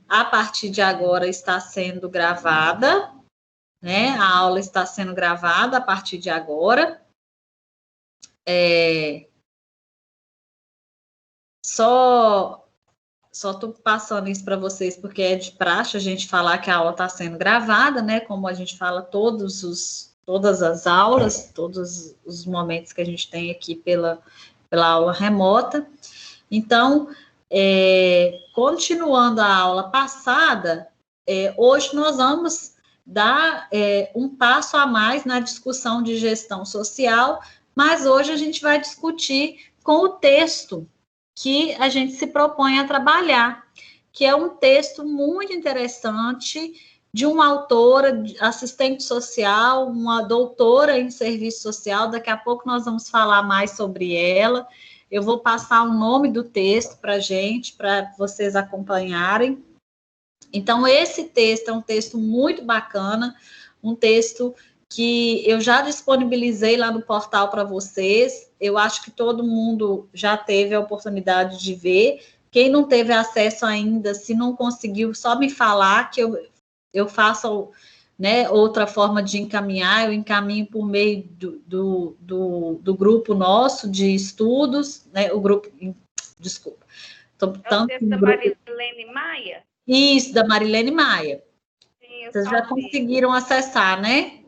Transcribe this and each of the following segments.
a partir de agora está sendo gravada, né? A aula está sendo gravada a partir de agora. Só estou passando isso para vocês, porque é de praxe a gente falar que a aula está sendo gravada, né? Como a gente fala todas as aulas, todos os momentos que a gente tem aqui pela aula remota. Então, continuando a aula passada, hoje nós vamos dar um passo a mais na discussão de gestão social, mas hoje a gente vai discutir com o texto que a gente se propõe a trabalhar, que é um texto muito interessante de uma autora, assistente social, uma doutora em serviço social. Daqui a pouco nós vamos falar mais sobre ela. Eu vou passar o nome do texto para a gente, para vocês acompanharem. Então, esse texto é um texto muito bacana, um texto que eu já disponibilizei lá no portal para vocês. Eu acho que todo mundo já teve a oportunidade de ver. Quem não teve acesso ainda, se não conseguiu, só me falar que eu faço, né, outra forma de encaminhar. Eu encaminho por meio do grupo nosso de estudos, né, o grupo, desculpa. É o texto da Marilene Maia? Isso, da Marilene Maia. Sim, vocês já conseguiram acessar, né?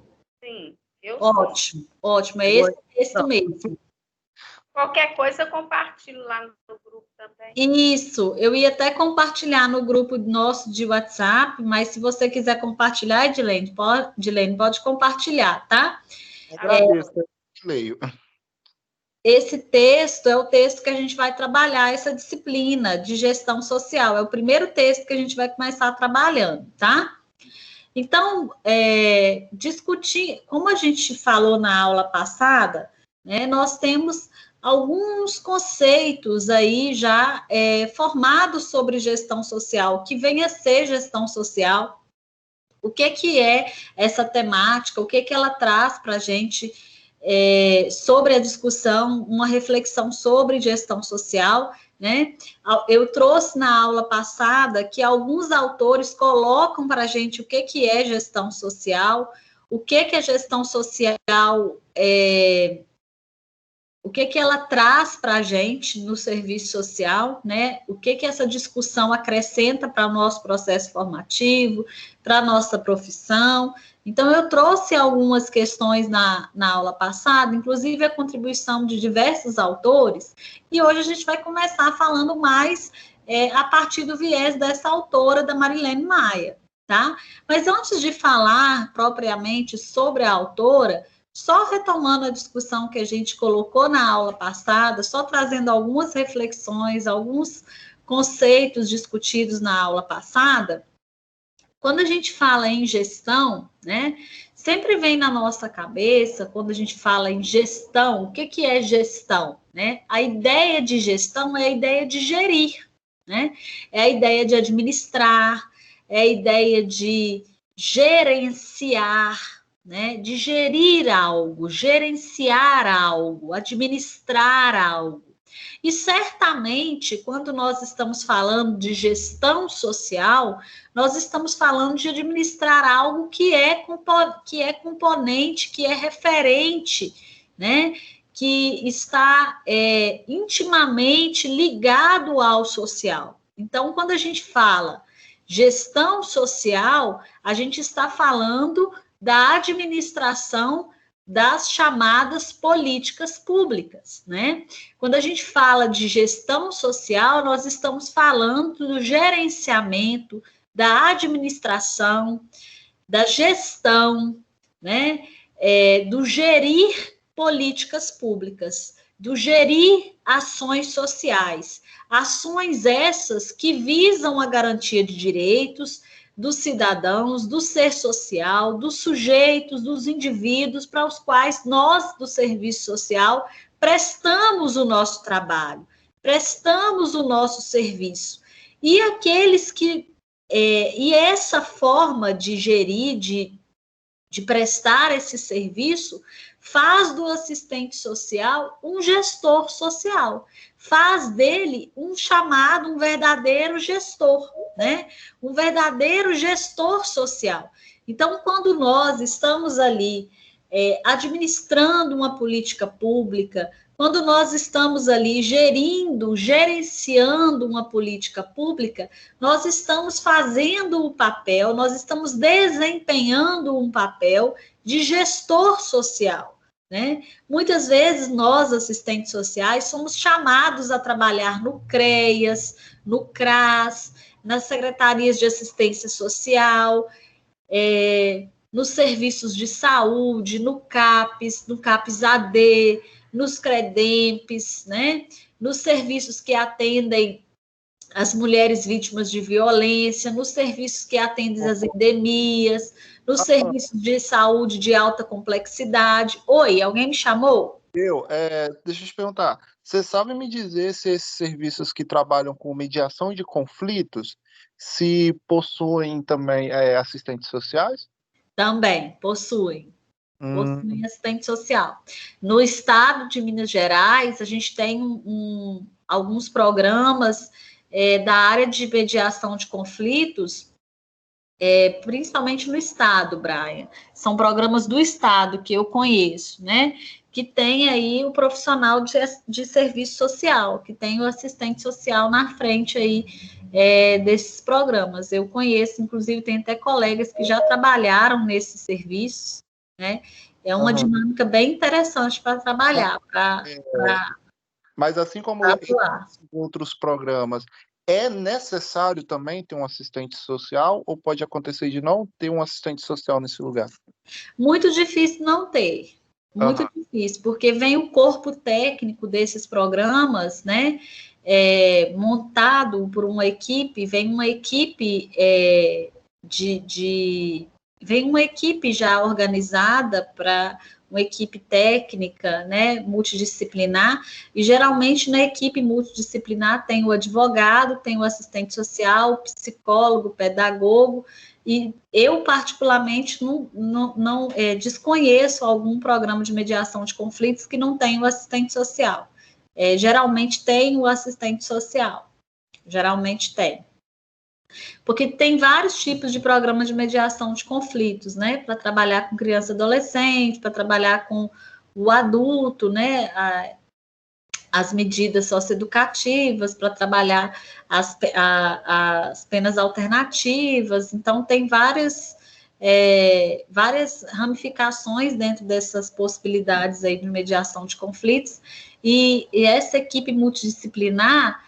Sim, eu ótimo, sim. Ótimo, é esse texto mesmo. Qualquer coisa eu compartilho lá no grupo também. Isso, eu ia até compartilhar no grupo nosso de WhatsApp, mas se você quiser compartilhar, Edilene, pode compartilhar, tá? Agradeço, leio. Esse texto é o texto que a gente vai trabalhar essa disciplina de gestão social. É o primeiro texto que a gente vai começar trabalhando, tá? Então, discutir, como a gente falou na aula passada, né, nós temos alguns conceitos aí já formados sobre gestão social, que vem a ser gestão social, o que é essa temática, o que ela traz para a gente sobre a discussão, uma reflexão sobre gestão social, né? Eu trouxe na aula passada que alguns autores colocam para a gente o que é gestão social, o que é gestão social, o que ela traz para a gente no serviço social, né? O que essa discussão acrescenta para o nosso processo formativo, para a nossa profissão. Então, eu trouxe algumas questões na aula passada, inclusive a contribuição de diversos autores, e hoje a gente vai começar falando mais a partir do viés dessa autora, da Marilene Maia, tá? Mas antes de falar propriamente sobre a autora, só retomando a discussão que a gente colocou na aula passada, só trazendo algumas reflexões, alguns conceitos discutidos na aula passada, quando a gente fala em gestão, né, sempre vem na nossa cabeça, quando a gente fala em gestão, o que é gestão? Né? A ideia de gestão é a ideia de gerir, né? É a ideia de administrar, é a ideia de gerenciar, né? De gerir algo, gerenciar algo, administrar algo. E certamente, quando nós estamos falando de gestão social, nós estamos falando de administrar algo que é componente, que é referente, né? Que está intimamente ligado ao social. Então, quando a gente fala gestão social, a gente está falando da administração das chamadas políticas públicas, né? Quando a gente fala de gestão social, nós estamos falando do gerenciamento, da administração, da gestão, né? Do gerir políticas públicas, do gerir ações sociais, ações essas que visam a garantia de direitos dos cidadãos, do ser social, dos sujeitos, dos indivíduos para os quais nós, do serviço social, prestamos o nosso trabalho, prestamos o nosso serviço. E aqueles que... e essa forma de gerir, de prestar esse serviço, faz do assistente social um gestor social, faz dele um verdadeiro gestor, né? Um verdadeiro gestor social. Então, quando nós estamos ali administrando uma política pública, quando nós estamos ali gerenciando uma política pública, nós estamos fazendo o papel, nós estamos desempenhando um papel de gestor social, né? Muitas vezes nós, assistentes sociais, somos chamados a trabalhar no CREAS, no CRAS, nas secretarias de assistência social, nos serviços de saúde, no CAPES AD, nos CREDEMPs, né? Nos serviços que atendem as mulheres vítimas de violência, nos serviços que atendem as endemias, nos serviços de saúde de alta complexidade. Oi, alguém me chamou? Deixa eu te perguntar, você sabe me dizer se esses serviços que trabalham com mediação de conflitos, se possuem também assistentes sociais? Também, possuem assistente social. No estado de Minas Gerais, a gente tem alguns programas da área de mediação de conflitos, principalmente no estado, Brian. São programas do estado que eu conheço, né? Que tem aí o profissional de serviço social, que tem o assistente social na frente aí desses programas. Eu conheço, inclusive, tem até colegas que já trabalharam nesses serviços, né? É uma dinâmica bem interessante para trabalhar, Mas assim como outros programas, é necessário também ter um assistente social ou pode acontecer de não ter um assistente social nesse lugar? Muito difícil não ter. Muito difícil, porque vem o corpo técnico desses programas, né? Montado por uma equipe, vem uma equipe vem uma equipe já organizada para uma equipe técnica, né, multidisciplinar, e geralmente na equipe multidisciplinar tem o advogado, tem o assistente social, o psicólogo, o pedagogo, e eu particularmente não desconheço algum programa de mediação de conflitos que não tenha o assistente social. Geralmente tem o assistente social, geralmente tem. Porque tem vários tipos de programas de mediação de conflitos, né? Para trabalhar com criança e adolescente, para trabalhar com o adulto, né? As medidas socioeducativas, para trabalhar as penas alternativas. Então, tem várias ramificações dentro dessas possibilidades aí de mediação de conflitos. E essa equipe multidisciplinar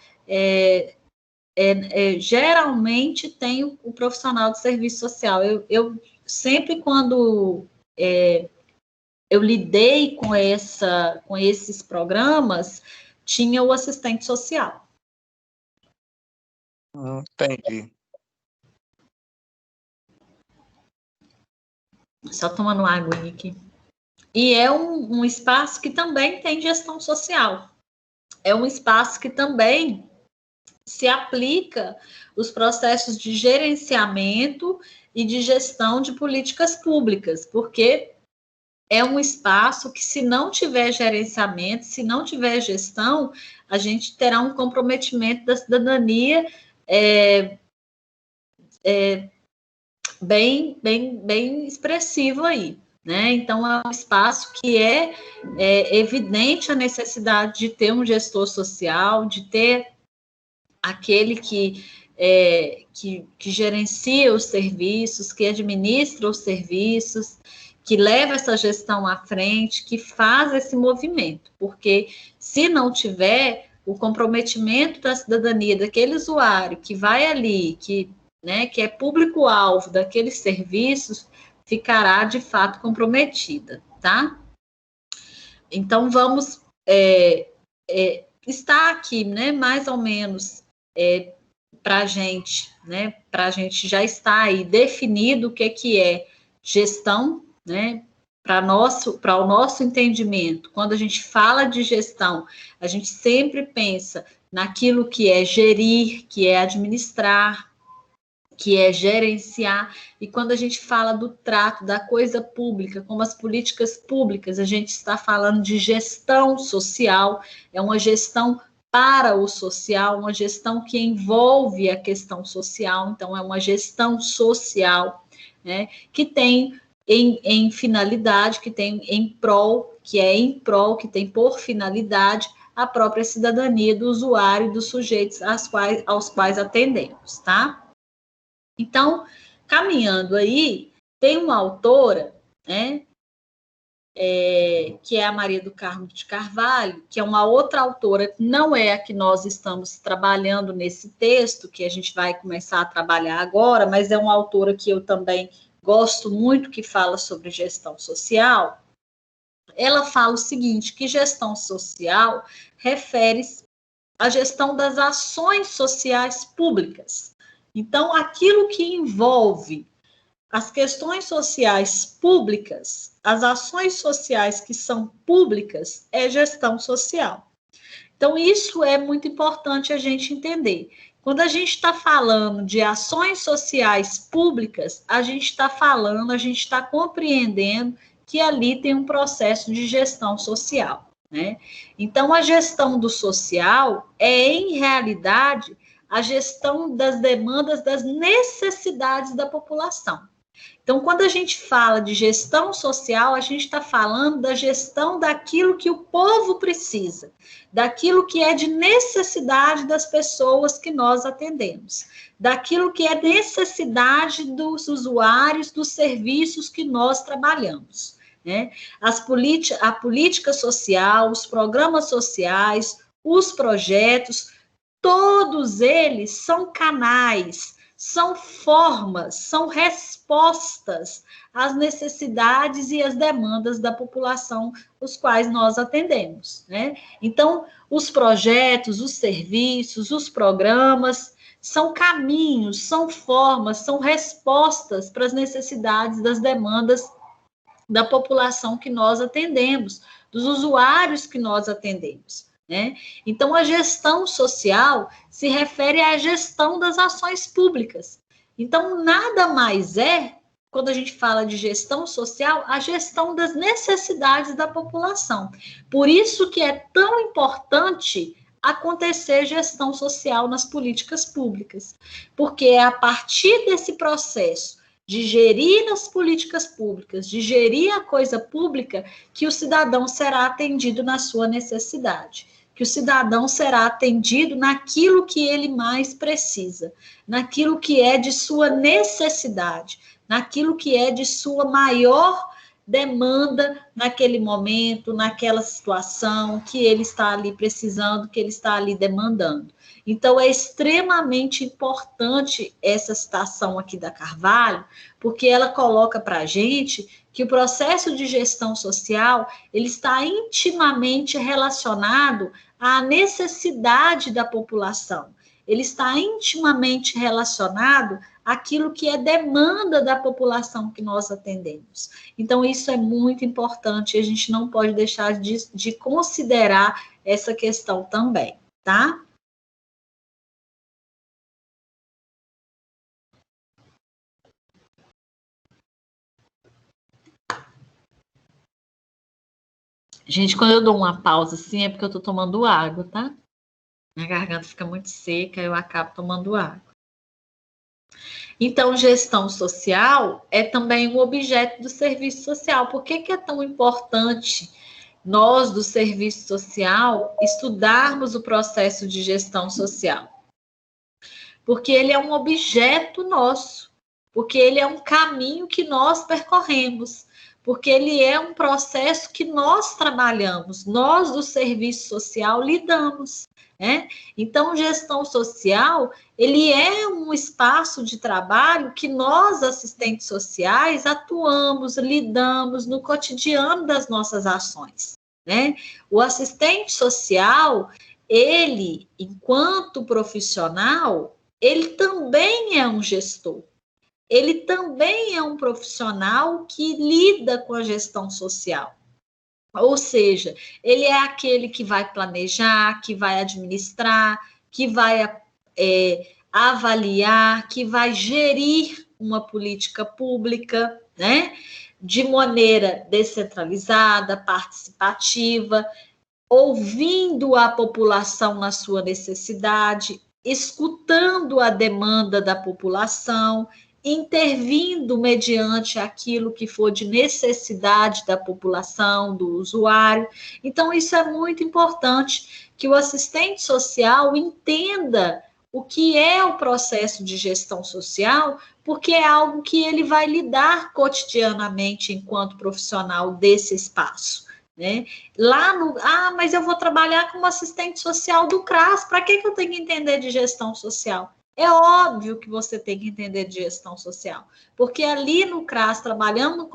geralmente tem o profissional de serviço social. Eu sempre, quando eu lidei com esses programas, tinha o assistente social. Entendi. Só tomando água aqui. E é um espaço que também tem gestão social. É um espaço que também se aplica os processos de gerenciamento e de gestão de políticas públicas, porque é um espaço que, se não tiver gerenciamento, se não tiver gestão, a gente terá um comprometimento da cidadania bem expressivo aí, né? Então, é um espaço que é evidente a necessidade de ter um gestor social, de ter aquele que gerencia os serviços, que administra os serviços, que leva essa gestão à frente, que faz esse movimento, porque se não tiver o comprometimento da cidadania, daquele usuário que vai ali, que é público-alvo daqueles serviços, ficará de fato comprometida, tá? Então, vamos estar aqui, né, mais ou menos para a gente, né, para a gente já estar aí definido o que é gestão, né, para o nosso entendimento. Quando a gente fala de gestão, a gente sempre pensa naquilo que é gerir, que é administrar, que é gerenciar, e quando a gente fala do trato da coisa pública, como as políticas públicas, a gente está falando de gestão social, é uma gestão para o social, uma gestão que envolve a questão social, então é uma gestão social, né, que tem em finalidade, que tem em prol, que tem por finalidade a própria cidadania do usuário e dos sujeitos aos quais atendemos, tá? Então, caminhando aí, tem uma autora, né, que é a Maria do Carmo de Carvalho, que é uma outra autora, não é a que nós estamos trabalhando nesse texto, que a gente vai começar a trabalhar agora, mas é uma autora que eu também gosto muito, que fala sobre gestão social. Ela fala o seguinte, que gestão social refere-se à gestão das ações sociais públicas. Então, aquilo que envolve as questões sociais públicas, as ações sociais que são públicas, é gestão social. Então, isso é muito importante a gente entender. Quando a gente está falando de ações sociais públicas, a gente está compreendendo que ali tem um processo de gestão social, né? Então, a gestão do social é, em realidade, a gestão das demandas, das necessidades da população. Então, quando a gente fala de gestão social, a gente está falando da gestão daquilo que o povo precisa, daquilo que é de necessidade das pessoas que nós atendemos, daquilo que é necessidade dos usuários dos serviços que nós trabalhamos, né? A política social, os programas sociais, os projetos, todos eles são canais, são formas, são respostas às necessidades e às demandas da população os quais nós atendemos, né? Então, os projetos, os serviços, os programas são caminhos, são formas, são respostas para as necessidades das demandas da população que nós atendemos, dos usuários que nós atendemos, né? Então, a gestão social se refere à gestão das ações públicas. Então, nada mais é, quando a gente fala de gestão social, a gestão das necessidades da população. Por isso que é tão importante acontecer gestão social nas políticas públicas, porque é a partir desse processo de gerir as políticas públicas, de gerir a coisa pública, que o cidadão será atendido na sua necessidade, que o cidadão será atendido naquilo que ele mais precisa, naquilo que é de sua necessidade, naquilo que é de sua maior demanda naquele momento, naquela situação que ele está ali precisando, que ele está ali demandando. Então, é extremamente importante essa citação aqui da Carvalho, porque ela coloca para a gente que o processo de gestão social, ele está intimamente relacionado à necessidade da população. Ele está intimamente relacionado àquilo que é demanda da população que nós atendemos. Então, isso é muito importante, a gente não pode deixar de considerar essa questão também, tá? Gente, quando eu dou uma pausa assim, é porque eu estou tomando água, tá? Minha garganta fica muito seca, eu acabo tomando água. Então, gestão social é também um objeto do serviço social. Por que é tão importante nós, do serviço social, estudarmos o processo de gestão social? Porque ele é um objeto nosso, porque ele é um caminho que nós percorremos, porque ele é um processo que nós trabalhamos, nós do serviço social lidamos, né? Então, gestão social, ele é um espaço de trabalho que nós, assistentes sociais, atuamos, lidamos no cotidiano das nossas ações, né? O assistente social, ele, enquanto profissional, ele também é um gestor. Ele também é um profissional que lida com a gestão social. Ou seja, ele é aquele que vai planejar, que vai administrar, que vai avaliar, que vai gerir uma política pública, né? De maneira descentralizada, participativa, ouvindo a população na sua necessidade, escutando a demanda da população, intervindo mediante aquilo que for de necessidade da população, do usuário. Então, isso é muito importante, que o assistente social entenda o que é o processo de gestão social, porque é algo que ele vai lidar cotidianamente enquanto profissional desse espaço. Né? Mas eu vou trabalhar como assistente social do CRAS, para que eu tenho que entender de gestão social? É óbvio que você tem que entender de gestão social, porque ali no CRAS, trabalhando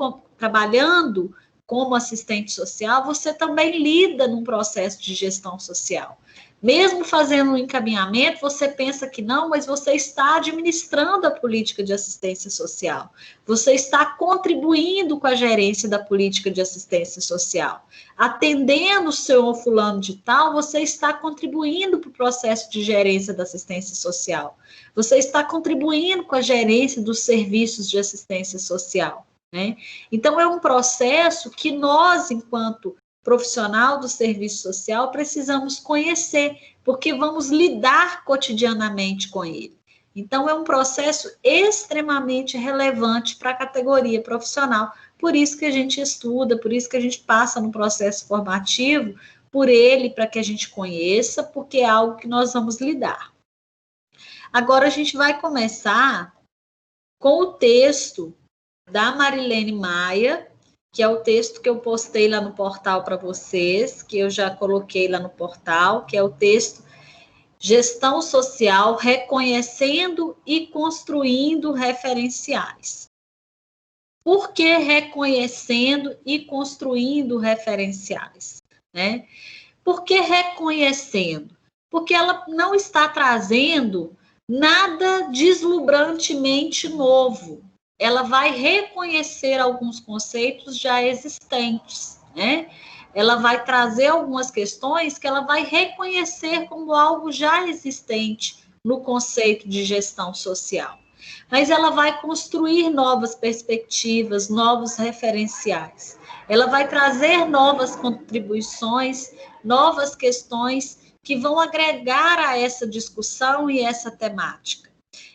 como assistente social, você também lida num processo de gestão social. Mesmo fazendo um encaminhamento, você pensa que não, mas você está administrando a política de assistência social. Você está contribuindo com a gerência da política de assistência social. Atendendo o seu fulano de tal, você está contribuindo para o processo de gerência da assistência social. Você está contribuindo com a gerência dos serviços de assistência social. Né? Então, é um processo que nós, enquanto profissional do serviço social, precisamos conhecer, porque vamos lidar cotidianamente com ele. Então, é um processo extremamente relevante para a categoria profissional, por isso que a gente estuda, por isso que a gente passa no processo formativo, por ele, para que a gente conheça, porque é algo que nós vamos lidar. Agora, a gente vai começar com o texto da Marilene Maia, que é o texto que eu postei lá no portal para vocês, que eu já coloquei lá no portal, que é o texto Gestão Social, reconhecendo e construindo referenciais. Por que reconhecendo e construindo referenciais? Né? Por que reconhecendo? Porque ela não está trazendo nada deslumbrantemente novo. Ela vai reconhecer alguns conceitos já existentes, né? Ela vai trazer algumas questões que ela vai reconhecer como algo já existente no conceito de gestão social. Mas ela vai construir novas perspectivas, novos referenciais. Ela vai trazer novas contribuições, novas questões que vão agregar a essa discussão e essa temática.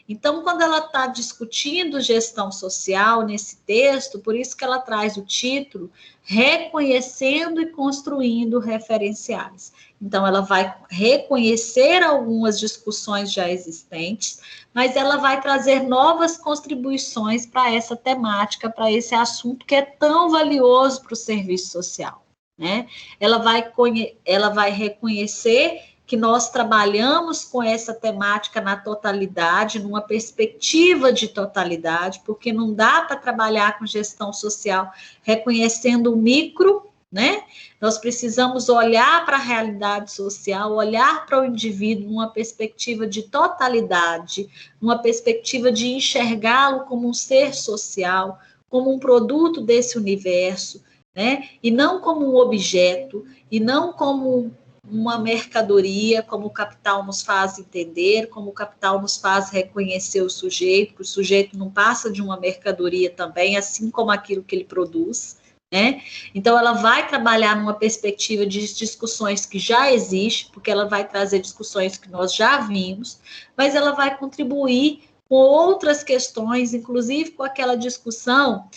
Então, quando ela está discutindo gestão social nesse texto, por isso que ela traz o título Reconhecendo e Construindo Referenciais. Então, ela vai reconhecer algumas discussões já existentes, mas ela vai trazer novas contribuições para essa temática, para esse assunto que é tão valioso para o serviço social. Né? Ela vai reconhecer que nós trabalhamos com essa temática na totalidade, numa perspectiva de totalidade, porque não dá para trabalhar com gestão social reconhecendo o micro, né? Nós precisamos olhar para a realidade social, olhar para o indivíduo numa perspectiva de totalidade, numa perspectiva de enxergá-lo como um ser social, como um produto desse universo, né? E não como um objeto, e não como uma mercadoria, como o capital nos faz entender, como o capital nos faz reconhecer o sujeito, que o sujeito não passa de uma mercadoria também, assim como aquilo que ele produz, né? Então, ela vai trabalhar numa perspectiva de discussões que já existem, porque ela vai trazer discussões que nós já vimos, mas ela vai contribuir com outras questões, inclusive com aquela discussão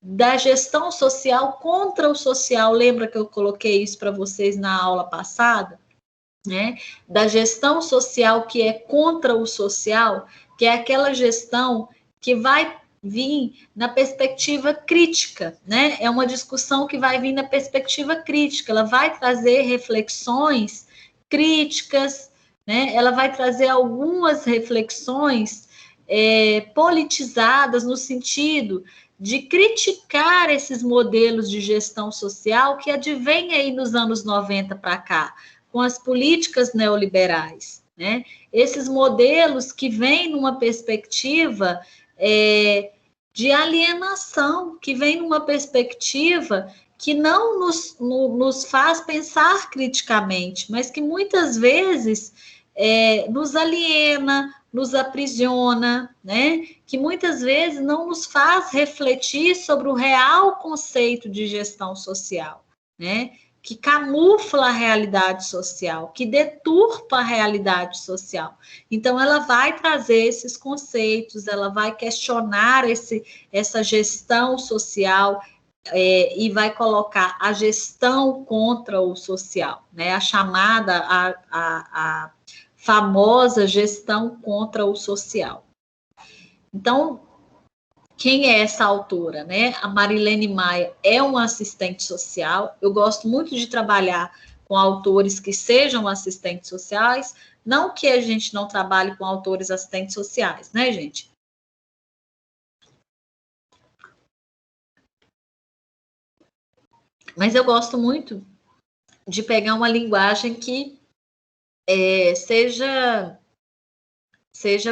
da gestão social contra o social. Lembra que eu coloquei isso para vocês na aula passada? Né? Da gestão social que é contra o social, que é aquela gestão que vai vir na perspectiva crítica, né? É uma discussão que vai vir na perspectiva crítica, ela vai trazer reflexões críticas, né? Ela vai trazer algumas reflexões politizadas no sentido de criticar esses modelos de gestão social que advêm aí nos anos 90 para cá, com as políticas neoliberais, né? Esses modelos que vêm numa perspectiva de alienação, que vem numa perspectiva que não nos faz pensar criticamente, mas que muitas vezes nos aliena, nos aprisiona, né? Que muitas vezes não nos faz refletir sobre o real conceito de gestão social, né? que camufla a realidade social, que deturpa a realidade social. Então, ela vai trazer esses conceitos, ela vai questionar essa gestão social, e vai colocar a gestão contra o social, né? A chamada, a famosa gestão contra o social. Então, quem é essa autora, né? A Marilene Maia é uma assistente social. Eu gosto muito de trabalhar com autores que sejam assistentes sociais, não que a gente não trabalhe com autores assistentes sociais, né, gente? Mas eu gosto muito de pegar uma linguagem que seja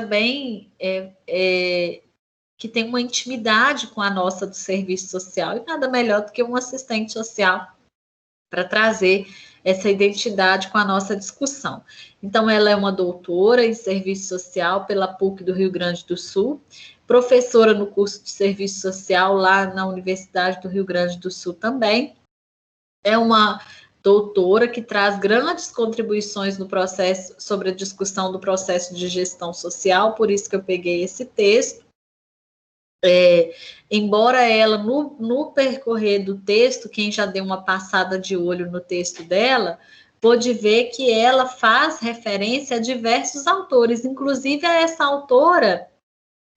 bem, que tenha uma intimidade com a nossa do serviço social, e nada melhor do que um assistente social para trazer essa identidade com a nossa discussão. Então, ela é uma doutora em serviço social pela PUC do Rio Grande do Sul, professora no curso de serviço social lá na Universidade do Rio Grande do Sul também. É uma doutora que traz grandes contribuições no processo, sobre a discussão do processo de gestão social, por isso que eu peguei esse texto. Embora ela, no percorrer do texto, quem já deu uma passada de olho no texto dela, pôde ver que ela faz referência a diversos autores, inclusive a essa autora,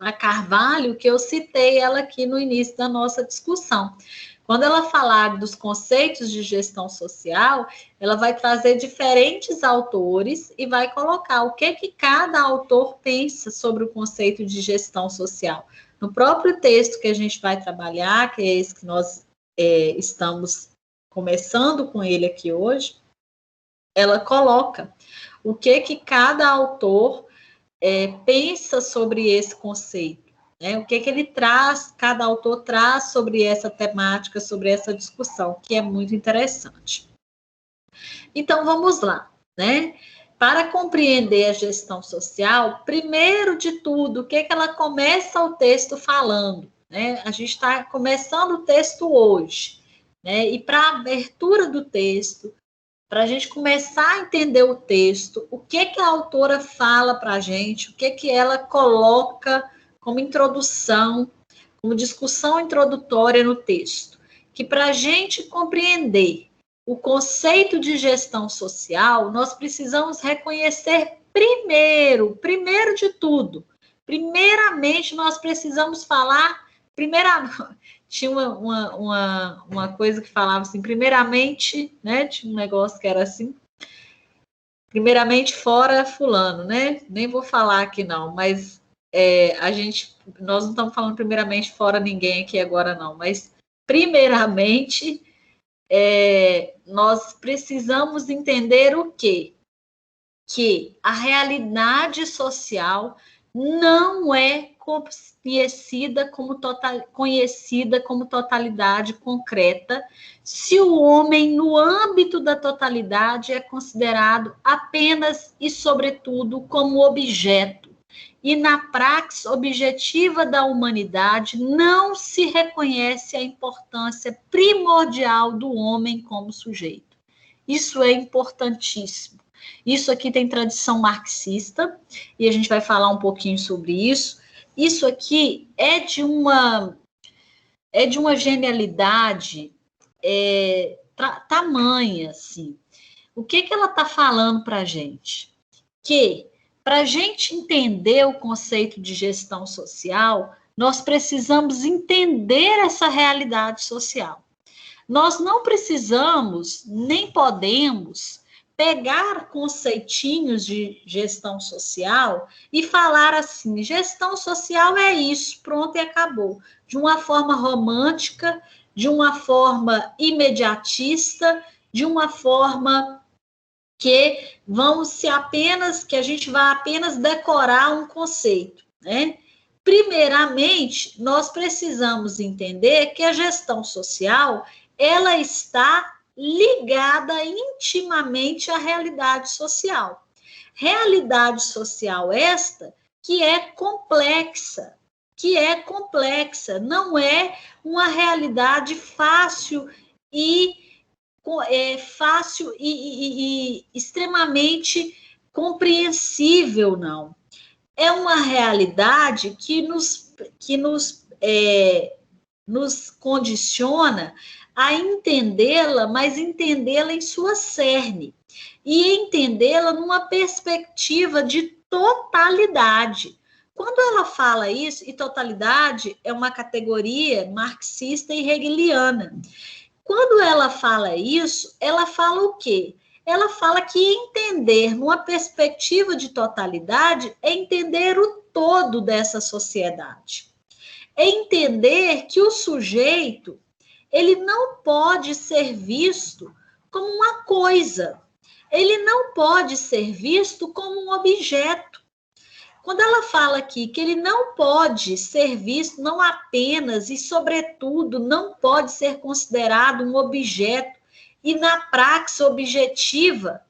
a Carvalho, que eu citei ela aqui no início da nossa discussão. Quando ela falar dos conceitos de gestão social, ela vai trazer diferentes autores e vai colocar o que cada autor pensa sobre o conceito de gestão social. No próprio texto que a gente vai trabalhar, que é esse que nós estamos começando com ele aqui hoje, ela coloca o que cada autor pensa sobre esse conceito. O que ele traz, cada autor traz sobre essa temática, sobre essa discussão, que é muito interessante. Então, vamos lá, né? Para compreender a gestão social, primeiro de tudo, o que ela começa o texto falando, né? A gente está começando o texto hoje, né? E para a abertura do texto, para a gente começar a entender o texto, o que a autora fala para a gente, o que ela coloca como introdução, como discussão introdutória no texto, que para a gente compreender o conceito de gestão social, nós precisamos reconhecer primeiro de tudo, primeiramente nós precisamos falar, tinha uma coisa que falava assim, primeiramente, né, tinha um negócio que era assim, primeiramente fora fulano, né, nem vou falar aqui não, mas nós não estamos falando primeiramente fora ninguém aqui agora não, mas primeiramente nós precisamos entender o quê? Que a realidade social não é conhecida como totalidade concreta, se o homem, no âmbito da totalidade, é considerado apenas e, sobretudo, como objeto. E na praxe objetiva da humanidade não se reconhece a importância primordial do homem como sujeito. Isso é importantíssimo. Isso aqui tem tradição marxista, e a gente vai falar um pouquinho sobre isso. Isso aqui é de uma genialidade tamanha, assim. O que ela está falando para a gente? Que, para a gente entender o conceito de gestão social, nós precisamos entender essa realidade social. Nós não precisamos, nem podemos, pegar conceitinhos de gestão social e falar assim, gestão social é isso, pronto e acabou. De uma forma romântica, de uma forma imediatista, de uma forma que a gente vai apenas decorar um conceito, né? Primeiramente, nós precisamos entender que a gestão social, ela está ligada intimamente à realidade social. Realidade social esta que é complexa, não é uma realidade fácil e fácil e extremamente compreensível, não. É uma realidade que nos condiciona a entendê-la, mas entendê-la em sua cerne. E entendê-la numa perspectiva de totalidade. Quando ela fala isso, e totalidade é uma categoria marxista e hegeliana. Quando ela fala isso, ela fala o quê? Ela fala que entender numa perspectiva de totalidade é entender o todo dessa sociedade. É entender que o sujeito, ele não pode ser visto como uma coisa. Ele não pode ser visto como um objeto. Quando ela fala aqui que ele não pode ser visto, não apenas e, sobretudo, não pode ser considerado um objeto e na praxe objetiva,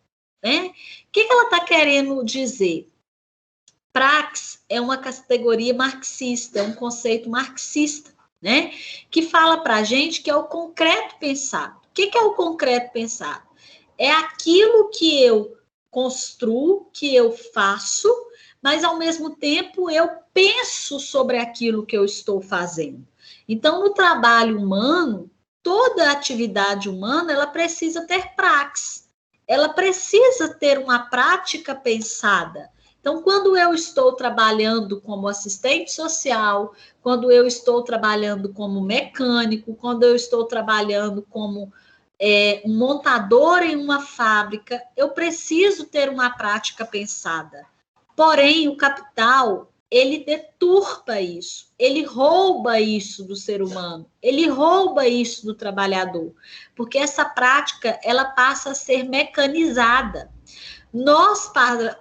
né? O que ela está querendo dizer? Praxe é uma categoria marxista, é um conceito marxista, né? Que fala para a gente que é o concreto pensado. O que é o concreto pensado? É aquilo que eu construo, que eu faço, mas, ao mesmo tempo, eu penso sobre aquilo que eu estou fazendo. Então, no trabalho humano, toda atividade humana, ela precisa ter praxe. Ela precisa ter uma prática pensada. Então, quando eu estou trabalhando como assistente social, quando eu estou trabalhando como mecânico, quando eu estou trabalhando como um montador em uma fábrica, eu preciso ter uma prática pensada. Porém, o capital, ele deturpa isso, ele rouba isso do ser humano, ele rouba isso do trabalhador, porque essa prática, ela passa a ser mecanizada. Nós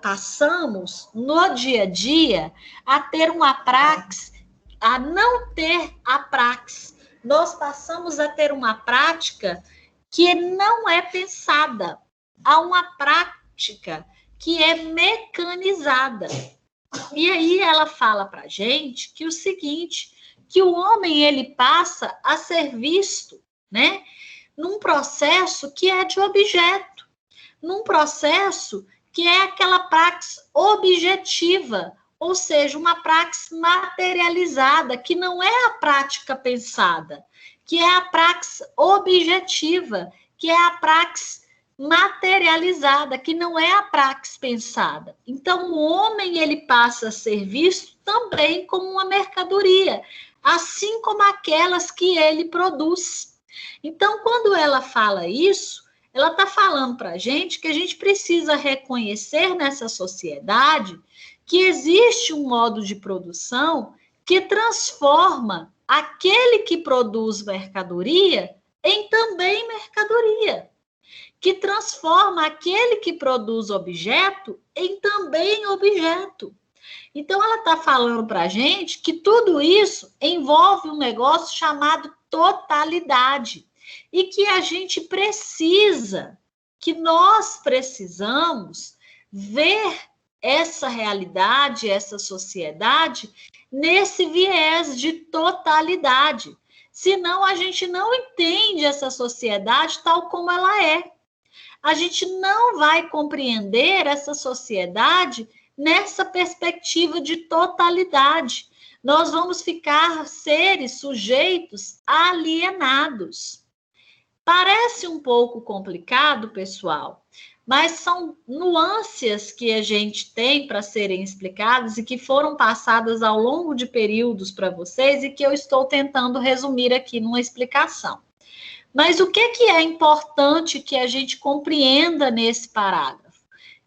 passamos, no dia a dia, a ter uma praxe, a não ter a praxe. Nós passamos a ter uma prática que não é pensada. Há uma prática que é mecanizada. E aí ela fala para a gente que o seguinte, que o homem, ele passa a ser visto, né, num processo que é de objeto, num processo que é aquela praxe objetiva, ou seja, uma praxe materializada, que não é a prática pensada, que é a praxe objetiva, que é a praxe materializada, que não é a praxe pensada. Então, o homem, ele passa a ser visto também como uma mercadoria, assim como aquelas que ele produz. Então, quando ela fala isso, ela está falando para a gente que a gente precisa reconhecer nessa sociedade que existe um modo de produção que transforma aquele que produz mercadoria em também mercadoria, que transforma aquele que produz objeto em também objeto. Então, ela está falando para a gente que tudo isso envolve um negócio chamado totalidade e que a gente precisa, que nós precisamos ver essa realidade, essa sociedade, nesse viés de totalidade. Senão, a gente não entende essa sociedade tal como ela é. A gente não vai compreender essa sociedade nessa perspectiva de totalidade. Nós vamos ficar seres sujeitos alienados. Parece um pouco complicado, pessoal, mas são nuances que a gente tem para serem explicadas e que foram passadas ao longo de períodos para vocês e que eu estou tentando resumir aqui numa explicação. Mas o que é importante que a gente compreenda nesse parágrafo?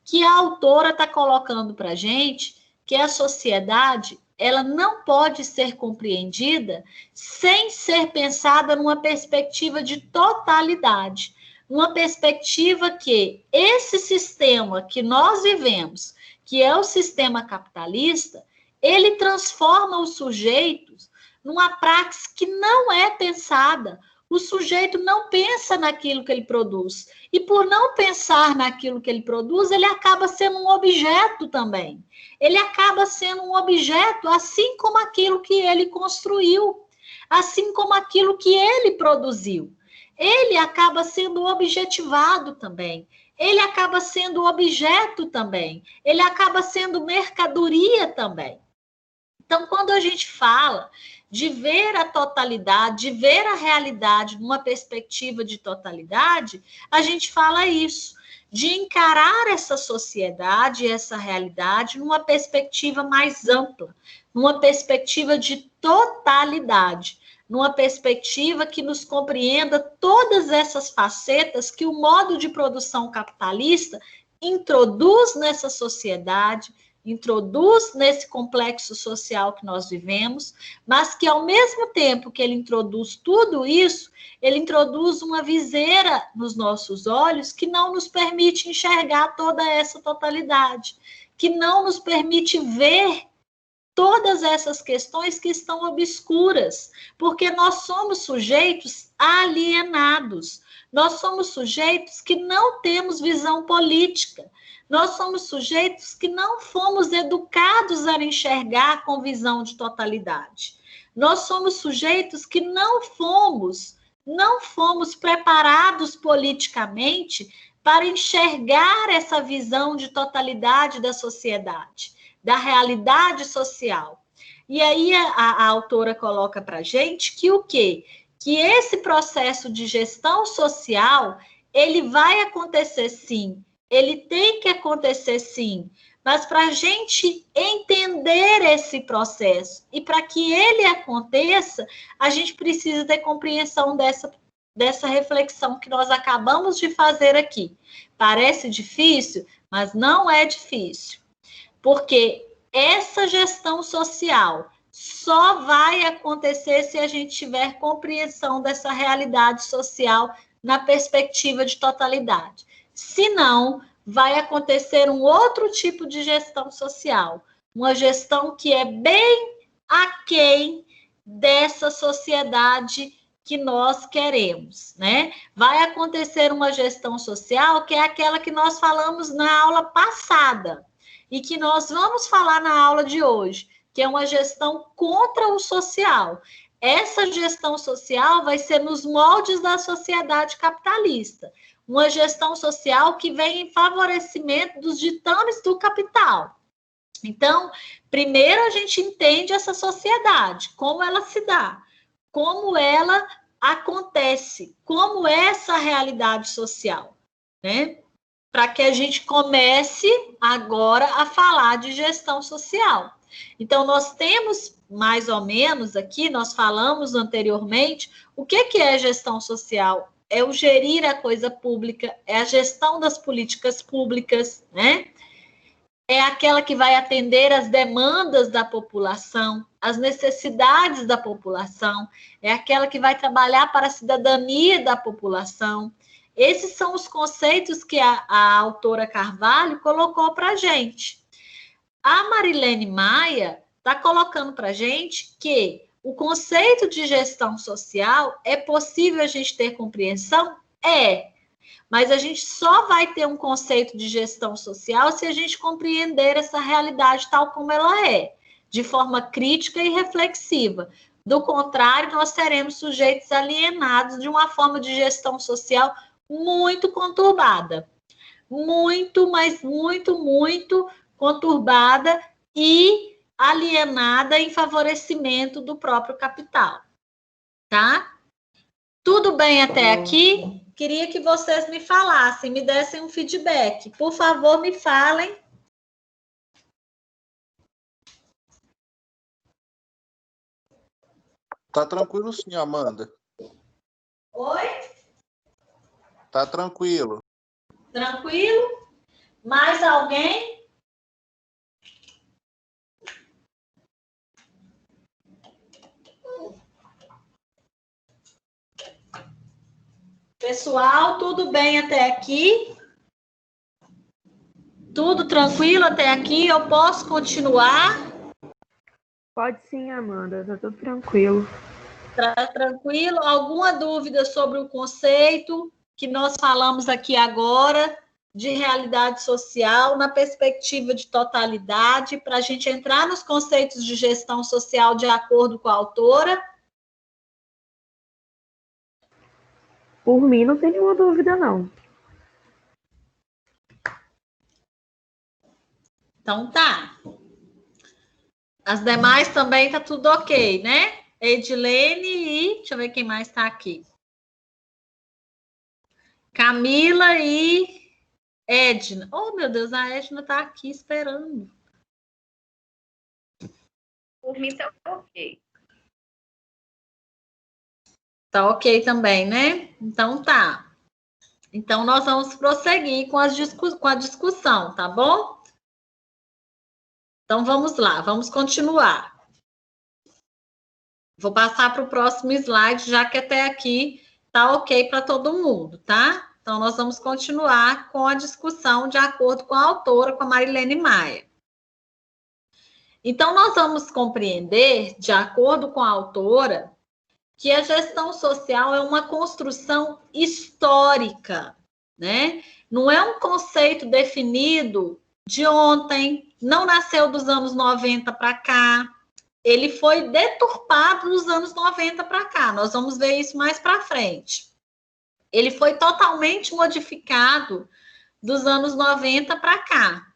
Que a autora está colocando para a gente que a sociedade, ela não pode ser compreendida sem ser pensada numa perspectiva de totalidade, numa perspectiva que esse sistema que nós vivemos, que é o sistema capitalista, ele transforma os sujeitos numa praxe que não é pensada. O sujeito não pensa naquilo que ele produz. E por não pensar naquilo que ele produz, ele acaba sendo um objeto também. Ele acaba sendo um objeto assim como aquilo que ele construiu, assim como aquilo que ele produziu. ele acaba sendo objetivado também. Ele acaba sendo objeto também. Ele acaba sendo mercadoria também. Então, quando a gente fala de ver a totalidade, de ver a realidade numa perspectiva de totalidade, a gente fala isso, de encarar essa sociedade, essa realidade, numa perspectiva mais ampla, numa perspectiva de totalidade, numa perspectiva que nos compreenda todas essas facetas que o modo de produção capitalista introduz nessa sociedade, introduz nesse complexo social que nós vivemos, mas que ao mesmo tempo que ele introduz tudo isso, ele introduz uma viseira nos nossos olhos que não nos permite enxergar toda essa totalidade, que não nos permite ver todas essas questões que estão obscuras, porque nós somos sujeitos alienados, nós somos sujeitos que não temos visão política, nós somos sujeitos que não fomos educados a enxergar com visão de totalidade. Nós somos sujeitos que não fomos preparados politicamente para enxergar essa visão de totalidade da sociedade, da realidade social. E aí a autora coloca para a gente que o quê? Que esse processo de gestão social, ele vai acontecer sim, ele tem que acontecer sim, mas para a gente entender esse processo e para que ele aconteça, a gente precisa ter compreensão dessa reflexão que nós acabamos de fazer aqui. Parece difícil, mas não é difícil, porque essa gestão social só vai acontecer se a gente tiver compreensão dessa realidade social na perspectiva de totalidade. Senão, vai acontecer um outro tipo de gestão social, uma gestão que é bem aquém dessa sociedade que nós queremos, né? Vai acontecer uma gestão social que é aquela que nós falamos na aula passada e que nós vamos falar na aula de hoje, que é uma gestão contra o social. Essa gestão social vai ser nos moldes da sociedade capitalista, uma gestão social que vem em favorecimento dos ditames do capital. Então, primeiro a gente entende essa sociedade, como ela se dá, como ela acontece, como é essa realidade social, né? Para que a gente comece agora a falar de gestão social. Então, nós temos mais ou menos aqui, nós falamos anteriormente, o que é gestão social? É o gerir a coisa pública, é a gestão das políticas públicas, né? É aquela que vai atender às demandas da população, às necessidades da população, é aquela que vai trabalhar para a cidadania da população. Esses são os conceitos que a autora Carvalho colocou para a gente. A Marilene Maia está colocando para a gente que o conceito de gestão social é possível a gente ter compreensão? É. Mas a gente só vai ter um conceito de gestão social se a gente compreender essa realidade tal como ela é, de forma crítica e reflexiva. Do contrário, nós seremos sujeitos alienados de uma forma de gestão social muito conturbada. Muito, mas muito, muito conturbada e alienada em favorecimento do próprio capital. Tá? Tudo bem até aqui? Queria que vocês me falassem, me dessem um feedback. Por favor, me falem. Tá tranquilo sim, Amanda. Oi? Tá tranquilo. Tranquilo? Mais alguém? Pessoal, tudo bem até aqui? Tudo tranquilo até aqui? Eu posso continuar? Pode sim, Amanda, tá tudo tranquilo. Tá tranquilo? Alguma dúvida sobre o conceito que nós falamos aqui agora de realidade social na perspectiva de totalidade, para a gente entrar nos conceitos de gestão social de acordo com a autora? Por mim, não tem nenhuma dúvida, não. Então tá. As demais também tá tudo ok, né? Edilene e... Deixa eu ver quem mais tá aqui. Camila e Edna. Oh, meu Deus, a Edna tá aqui esperando. Por mim, tá ok. Tá ok também, né? Então tá. Então nós vamos prosseguir com a discussão, tá bom? Então vamos lá, vamos continuar. Vou passar para o próximo slide, já que até aqui tá ok para todo mundo, tá? Então nós vamos continuar com a discussão de acordo com a autora, com a Marilene Maia. Então nós vamos compreender, de acordo com a autora, que a gestão social é uma construção histórica, né? Não é um conceito definido de ontem, não nasceu dos anos 90 para cá, ele foi deturpado dos anos 90 para cá, nós vamos ver isso mais para frente. Ele foi totalmente modificado dos anos 90 para cá,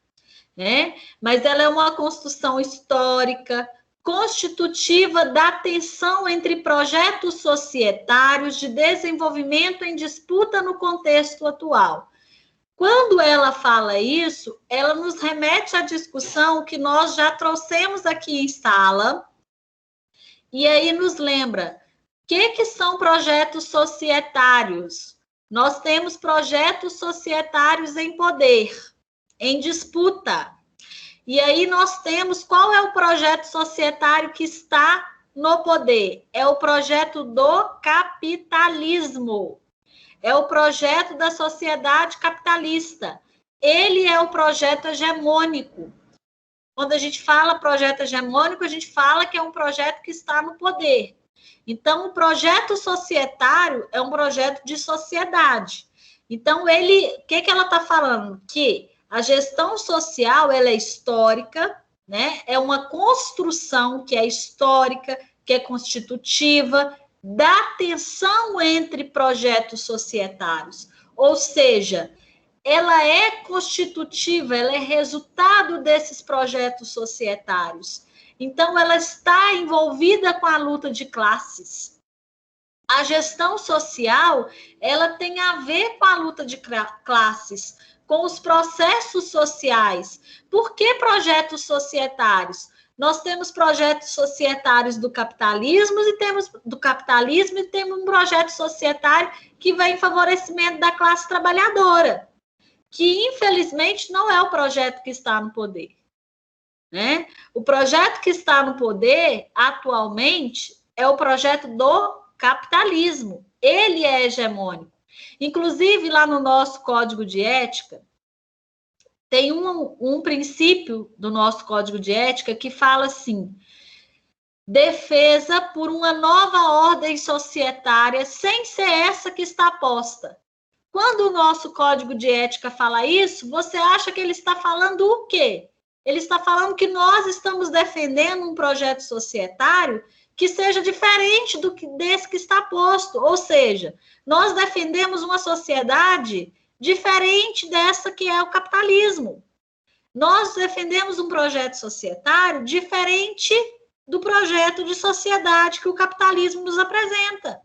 né? Mas ela é uma construção histórica, constitutiva da tensão entre projetos societários de desenvolvimento em disputa no contexto atual. Quando ela fala isso, ela nos remete à discussão que nós já trouxemos aqui em sala, e aí nos lembra, o que são projetos societários? Nós temos projetos societários em poder, em disputa. E aí nós temos, qual é o projeto societário que está no poder? É o projeto do capitalismo. É o projeto da sociedade capitalista. Ele é o projeto hegemônico. Quando a gente fala projeto hegemônico, a gente fala que é um projeto que está no poder. Então, o projeto societário é um projeto de sociedade. Então, o que ela está falando? Que a gestão social, ela é histórica, né? É uma construção que é histórica, que é constitutiva da tensão entre projetos societários. Ou seja, ela é constitutiva, ela é resultado desses projetos societários. Então, ela está envolvida com a luta de classes. A gestão social, ela tem a ver com a luta de classes, com os processos sociais. Por que projetos societários? Nós temos projetos societários do capitalismo e temos um projeto societário que vai em favorecimento da classe trabalhadora, que infelizmente não é o projeto que está no poder, né? O projeto que está no poder atualmente é o projeto do capitalismo. Ele é hegemônico. Inclusive, lá no nosso Código de Ética, tem um princípio do nosso Código de Ética que fala assim: defesa por uma nova ordem societária sem ser essa que está posta. Quando o nosso Código de Ética fala isso, você acha que ele está falando o quê? Ele está falando que nós estamos defendendo um projeto societário que seja diferente desse que está posto. Ou seja, nós defendemos uma sociedade diferente dessa que é o capitalismo. Nós defendemos um projeto societário diferente do projeto de sociedade que o capitalismo nos apresenta.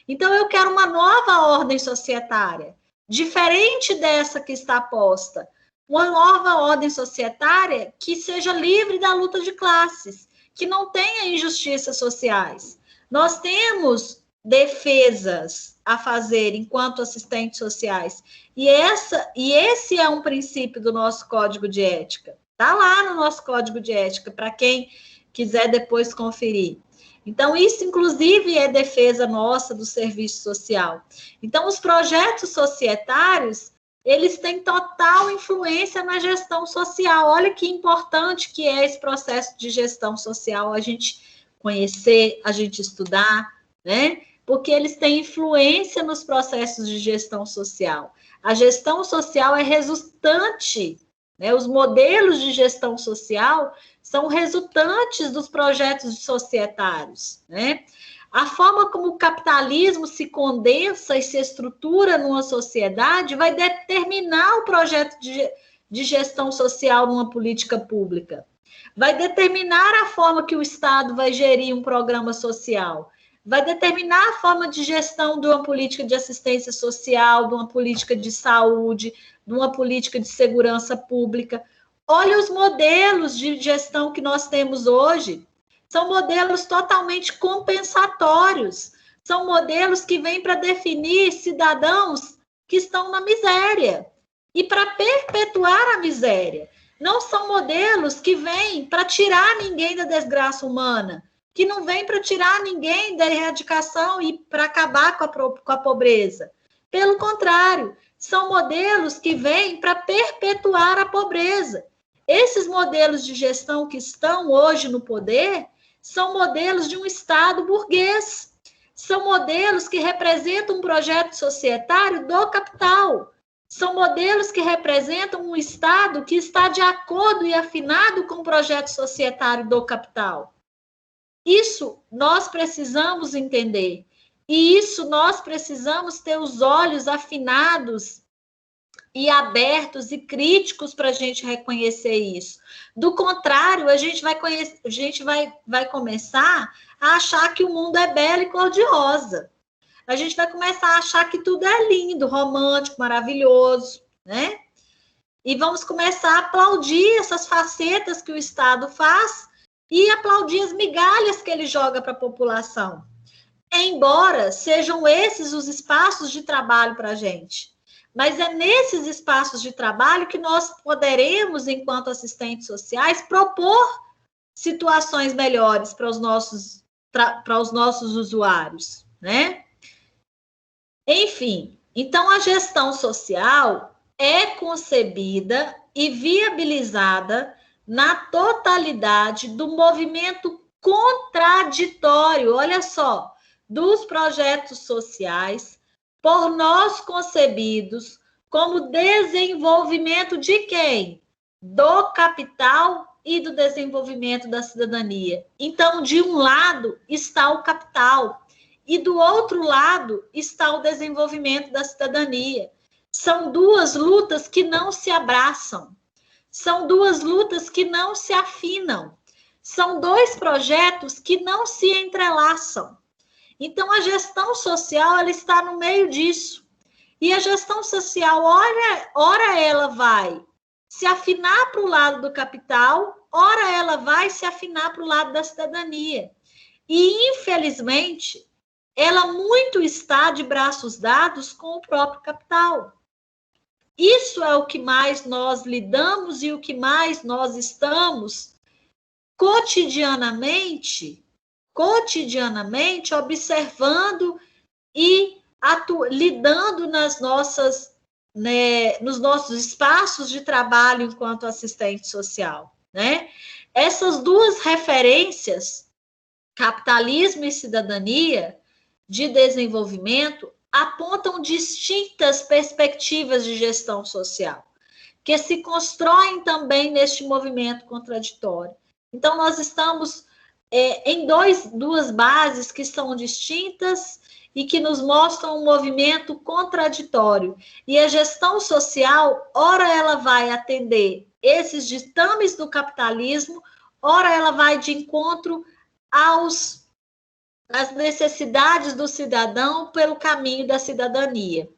Então, eu quero uma nova ordem societária, diferente dessa que está posta. Uma nova ordem societária que seja livre da luta de classes, que não tenha injustiças sociais. Nós temos defesas a fazer enquanto assistentes sociais. E esse é um princípio do nosso Código de Ética. Está lá no nosso Código de Ética, para quem quiser depois conferir. Então, isso, inclusive, é defesa nossa do serviço social. Então, os projetos societários, eles têm total influência na gestão social. Olha que importante que é esse processo de gestão social, a gente conhecer, a gente estudar, né? Porque eles têm influência nos processos de gestão social. A gestão social é resultante, né? Os modelos de gestão social são resultantes dos projetos societários, né? A forma como o capitalismo se condensa e se estrutura numa sociedade vai determinar o projeto de gestão social numa política pública. Vai determinar a forma que o Estado vai gerir um programa social. Vai determinar a forma de gestão de uma política de assistência social, de uma política de saúde, de uma política de segurança pública. Olha os modelos de gestão que nós temos hoje. São modelos totalmente compensatórios. São modelos que vêm para definir cidadãos que estão na miséria e para perpetuar a miséria. Não são modelos que vêm para tirar ninguém da desgraça humana, que não vêm para tirar ninguém da erradicação e para acabar com a pobreza. Pelo contrário, são modelos que vêm para perpetuar a pobreza. Esses modelos de gestão que estão hoje no poder são modelos de um Estado burguês. São modelos que representam um projeto societário do capital. São modelos que representam um Estado que está de acordo e afinado com o projeto societário do capital. Isso nós precisamos entender. E isso nós precisamos ter os olhos afinados e abertos e críticos para a gente reconhecer isso. Do contrário, a gente vai começar a achar que o mundo é belo e cor-de-rosa. A gente vai começar a achar que tudo é lindo, romântico, maravilhoso, né? E vamos começar a aplaudir essas facetas que o Estado faz e aplaudir as migalhas que ele joga para a população. Embora sejam esses os espaços de trabalho para a gente. Mas é nesses espaços de trabalho que nós poderemos, enquanto assistentes sociais, propor situações melhores para os nossos usuários, né? Enfim, então a gestão social é concebida e viabilizada na totalidade do movimento contraditório, olha só, dos projetos sociais, por nós concebidos como desenvolvimento de quem? Do capital e do desenvolvimento da cidadania. Então, de um lado está o capital e do outro lado está o desenvolvimento da cidadania. São duas lutas que não se abraçam. São duas lutas que não se afinam. São dois projetos que não se entrelaçam. Então, a gestão social ela está no meio disso. E a gestão social, ora ela vai se afinar para o lado do capital, ora ela vai se afinar para o lado da cidadania. E, infelizmente, ela muito está de braços dados com o próprio capital. Isso é o que mais nós lidamos e o que mais nós estamos cotidianamente observando e lidando nas nossas, né, nos nossos espaços de trabalho enquanto assistente social, né? Essas duas referências, capitalismo e cidadania, de desenvolvimento, apontam distintas perspectivas de gestão social, que se constroem também neste movimento contraditório. Então, nós estamos em duas bases que são distintas e que nos mostram um movimento contraditório. E a gestão social, ora ela vai atender esses ditames do capitalismo, ora ela vai de encontro às necessidades do cidadão pelo caminho da cidadania.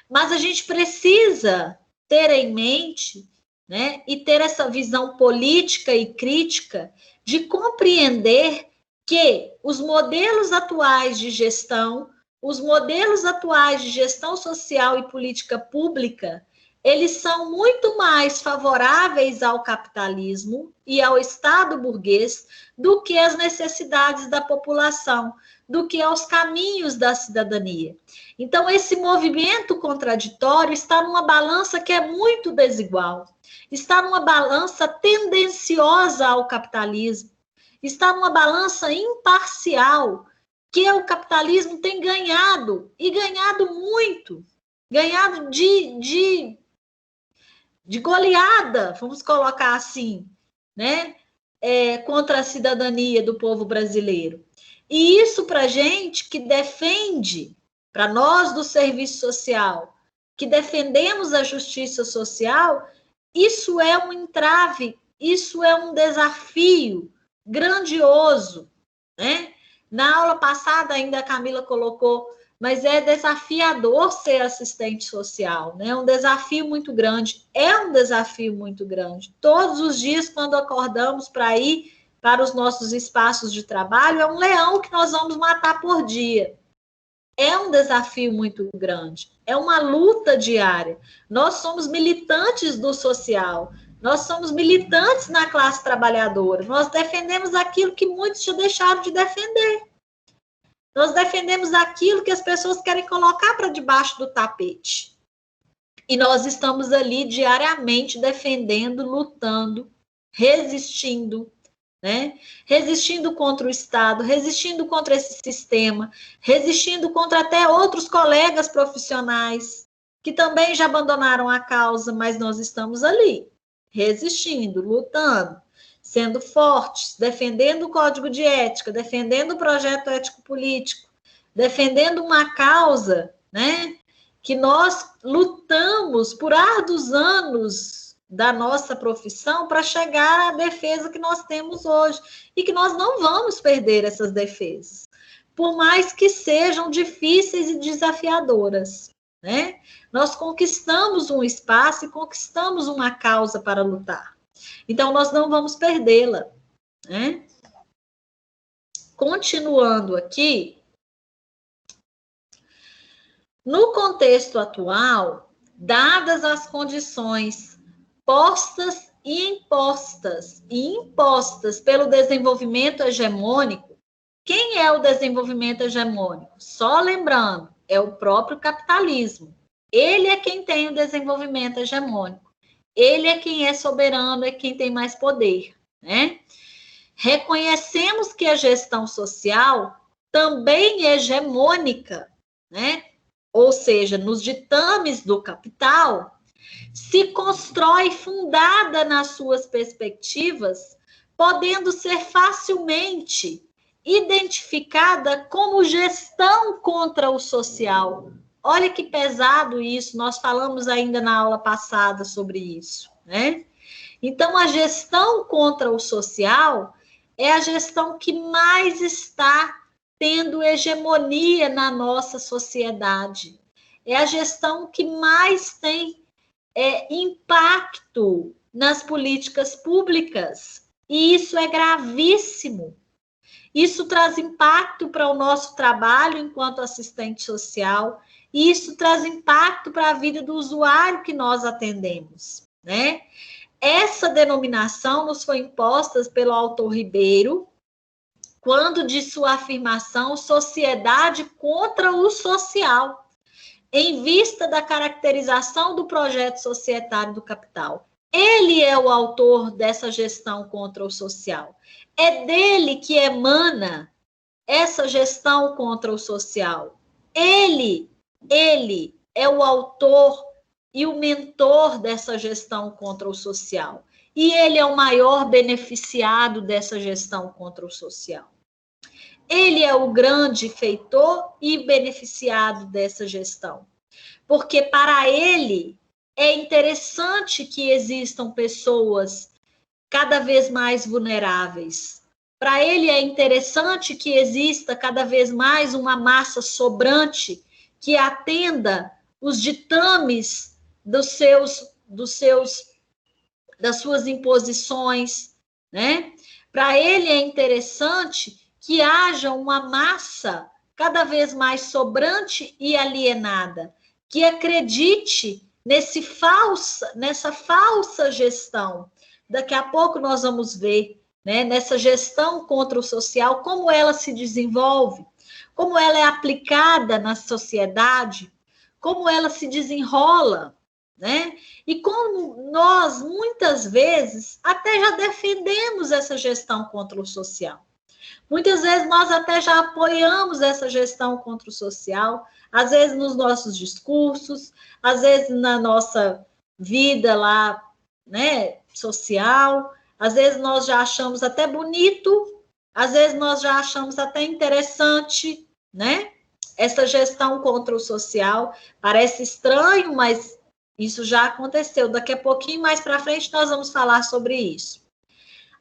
Mas a gente precisa ter em mente, né, e ter essa visão política e crítica de compreender que os modelos atuais de gestão, os modelos atuais de gestão social e política pública, eles são muito mais favoráveis ao capitalismo e ao Estado burguês do que às necessidades da população, do que aos caminhos da cidadania. Então, esse movimento contraditório está numa balança que é muito desigual, está numa balança tendenciosa ao capitalismo, está numa balança imparcial, que o capitalismo tem ganhado, e ganhado muito, ganhado de goleada, vamos colocar assim, né, contra a cidadania do povo brasileiro. E isso para a gente que defende, para nós do serviço social, que defendemos a justiça social, isso é um entrave, isso é um desafio grandioso, né? Na aula passada ainda a Camila colocou, mas é desafiador ser assistente social, né? É um desafio muito grande, é um desafio muito grande. Todos os dias, quando acordamos para ir para os nossos espaços de trabalho, é um leão que nós vamos matar por dia. É um desafio muito grande, é uma luta diária. Nós somos militantes do social, nós somos militantes na classe trabalhadora, nós defendemos aquilo que muitos já deixaram de defender. Nós defendemos aquilo que as pessoas querem colocar para debaixo do tapete. E nós estamos ali diariamente defendendo, lutando, resistindo, né? Resistindo contra o Estado, resistindo contra esse sistema, resistindo contra até outros colegas profissionais que também já abandonaram a causa, mas nós estamos ali, resistindo, lutando, sendo fortes, defendendo o código de ética, defendendo o projeto ético-político, defendendo uma causa, né, que nós lutamos por árduos anos da nossa profissão para chegar à defesa que nós temos hoje, e que nós não vamos perder essas defesas, por mais que sejam difíceis e desafiadoras, né? Nós conquistamos um espaço e conquistamos uma causa para lutar. Então, nós não vamos perdê-la, né? Continuando aqui, no contexto atual, dadas as condições postas e impostas pelo desenvolvimento hegemônico, quem é o desenvolvimento hegemônico? Só lembrando, é o próprio capitalismo. Ele é quem tem o desenvolvimento hegemônico. Ele é quem é soberano, é quem tem mais poder, né? Reconhecemos que a gestão social também é hegemônica, né? Ou seja, nos ditames do capital, se constrói fundada nas suas perspectivas, podendo ser facilmente identificada como gestão contra o social. Olha que pesado isso, nós falamos ainda na aula passada sobre isso, né? Então, a gestão contra o social é a gestão que mais está tendo hegemonia na nossa sociedade. É a gestão que mais tem impacto nas políticas públicas. E isso é gravíssimo. Isso traz impacto para o nosso trabalho enquanto assistente social, e isso traz impacto para a vida do usuário que nós atendemos, né? Essa denominação nos foi imposta pelo autor Ribeiro, quando de sua afirmação sociedade contra o social, em vista da caracterização do projeto societário do capital. Ele é o autor dessa gestão contra o social. É dele que emana essa gestão contra o social. Ele é o autor e o mentor dessa gestão contra o social. E ele é o maior beneficiado dessa gestão contra o social. Ele é o grande feitor e beneficiado dessa gestão. Porque para ele é interessante que existam pessoas cada vez mais vulneráveis. Para ele é interessante que exista cada vez mais uma massa sobrante que atenda os ditames das suas imposições, né? Para ele é interessante que haja uma massa cada vez mais sobrante e alienada, que acredite nessa falsa gestão. Daqui a pouco nós vamos ver, né, nessa gestão contra o social, como ela se desenvolve, como ela é aplicada na sociedade, como ela se desenrola, né? E como nós, muitas vezes, até já defendemos essa gestão contra o social. Muitas vezes nós até já apoiamos essa gestão contra o social, às vezes nos nossos discursos, às vezes na nossa vida lá, né, social, às vezes nós já achamos até bonito Às vezes nós já achamos até interessante, né? Essa gestão contra o social. Parece estranho, mas isso já aconteceu. Daqui a pouquinho, mais para frente, nós vamos falar sobre isso.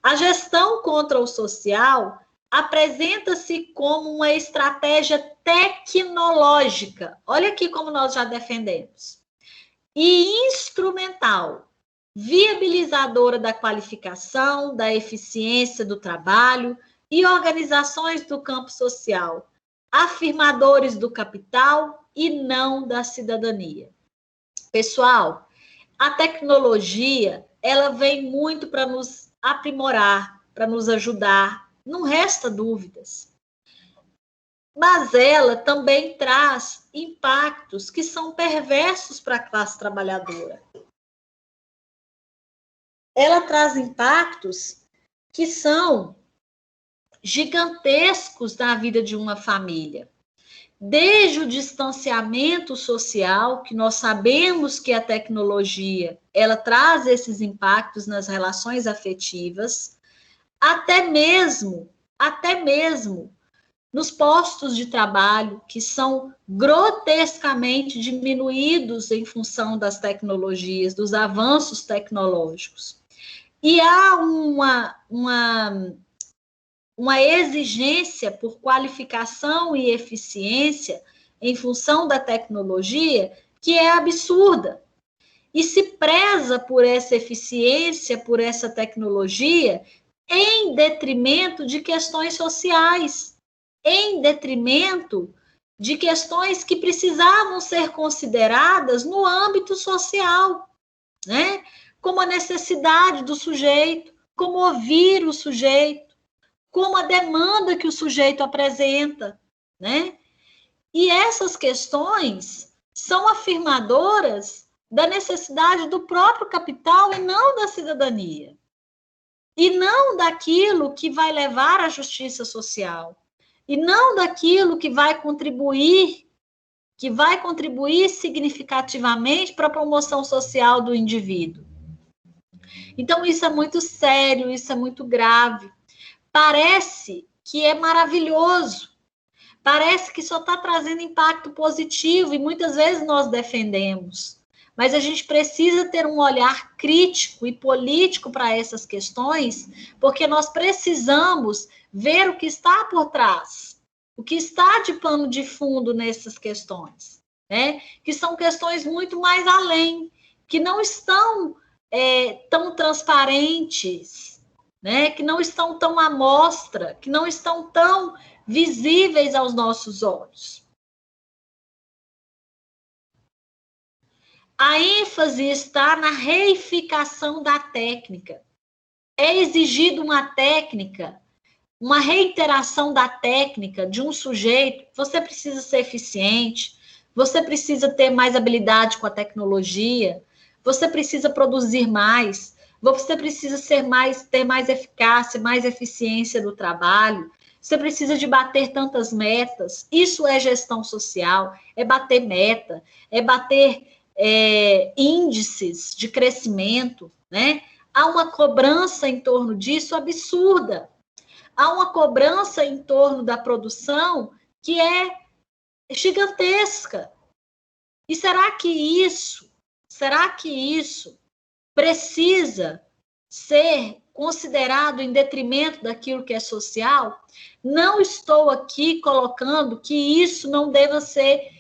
A gestão contra o social apresenta-se como uma estratégia tecnológica. Olha aqui como nós já defendemos. E instrumental, viabilizadora da qualificação, da eficiência do trabalho e organizações do campo social, afirmadores do capital e não da cidadania. Pessoal, a tecnologia, ela vem muito para nos aprimorar, para nos ajudar, não resta dúvidas. Mas ela também traz impactos que são perversos para a classe trabalhadora. Ela traz impactos que são gigantescos na vida de uma família. Desde o distanciamento social, que nós sabemos que a tecnologia, ela traz esses impactos nas relações afetivas, até mesmo nos postos de trabalho, que são grotescamente diminuídos em função das tecnologias, dos avanços tecnológicos. E há uma exigência por qualificação e eficiência em função da tecnologia que é absurda. E se preza por essa eficiência, por essa tecnologia, em detrimento de questões sociais, em detrimento de questões que precisavam ser consideradas no âmbito social, né? Como a necessidade do sujeito, como ouvir o sujeito, como a demanda que o sujeito apresenta, né? E essas questões são afirmadoras da necessidade do próprio capital e não da cidadania. E não daquilo que vai levar à justiça social. E não daquilo que vai contribuir significativamente para a promoção social do indivíduo. Então, isso é muito sério, isso é muito grave. Parece que é maravilhoso, parece que só está trazendo impacto positivo, e muitas vezes nós defendemos. Mas a gente precisa ter um olhar crítico e político para essas questões, porque nós precisamos ver o que está por trás, o que está de pano de fundo nessas questões, né? Que são questões muito mais além, que não estão tão transparentes, né? Que não estão tão à mostra, que não estão tão visíveis aos nossos olhos. A ênfase está na reificação da técnica. É exigido uma técnica, uma reiteração da técnica de um sujeito. Você precisa ser eficiente, você precisa ter mais habilidade com a tecnologia, você precisa produzir mais, você precisa ter mais eficácia, mais eficiência do trabalho, você precisa de bater tantas metas. Isso é gestão social, é bater meta, é bater índices de crescimento, né? Há uma cobrança em torno disso absurda. Há uma cobrança em torno da produção que é gigantesca. E será que isso precisa ser considerado em detrimento daquilo que é social? Não estou aqui colocando que isso não deva ser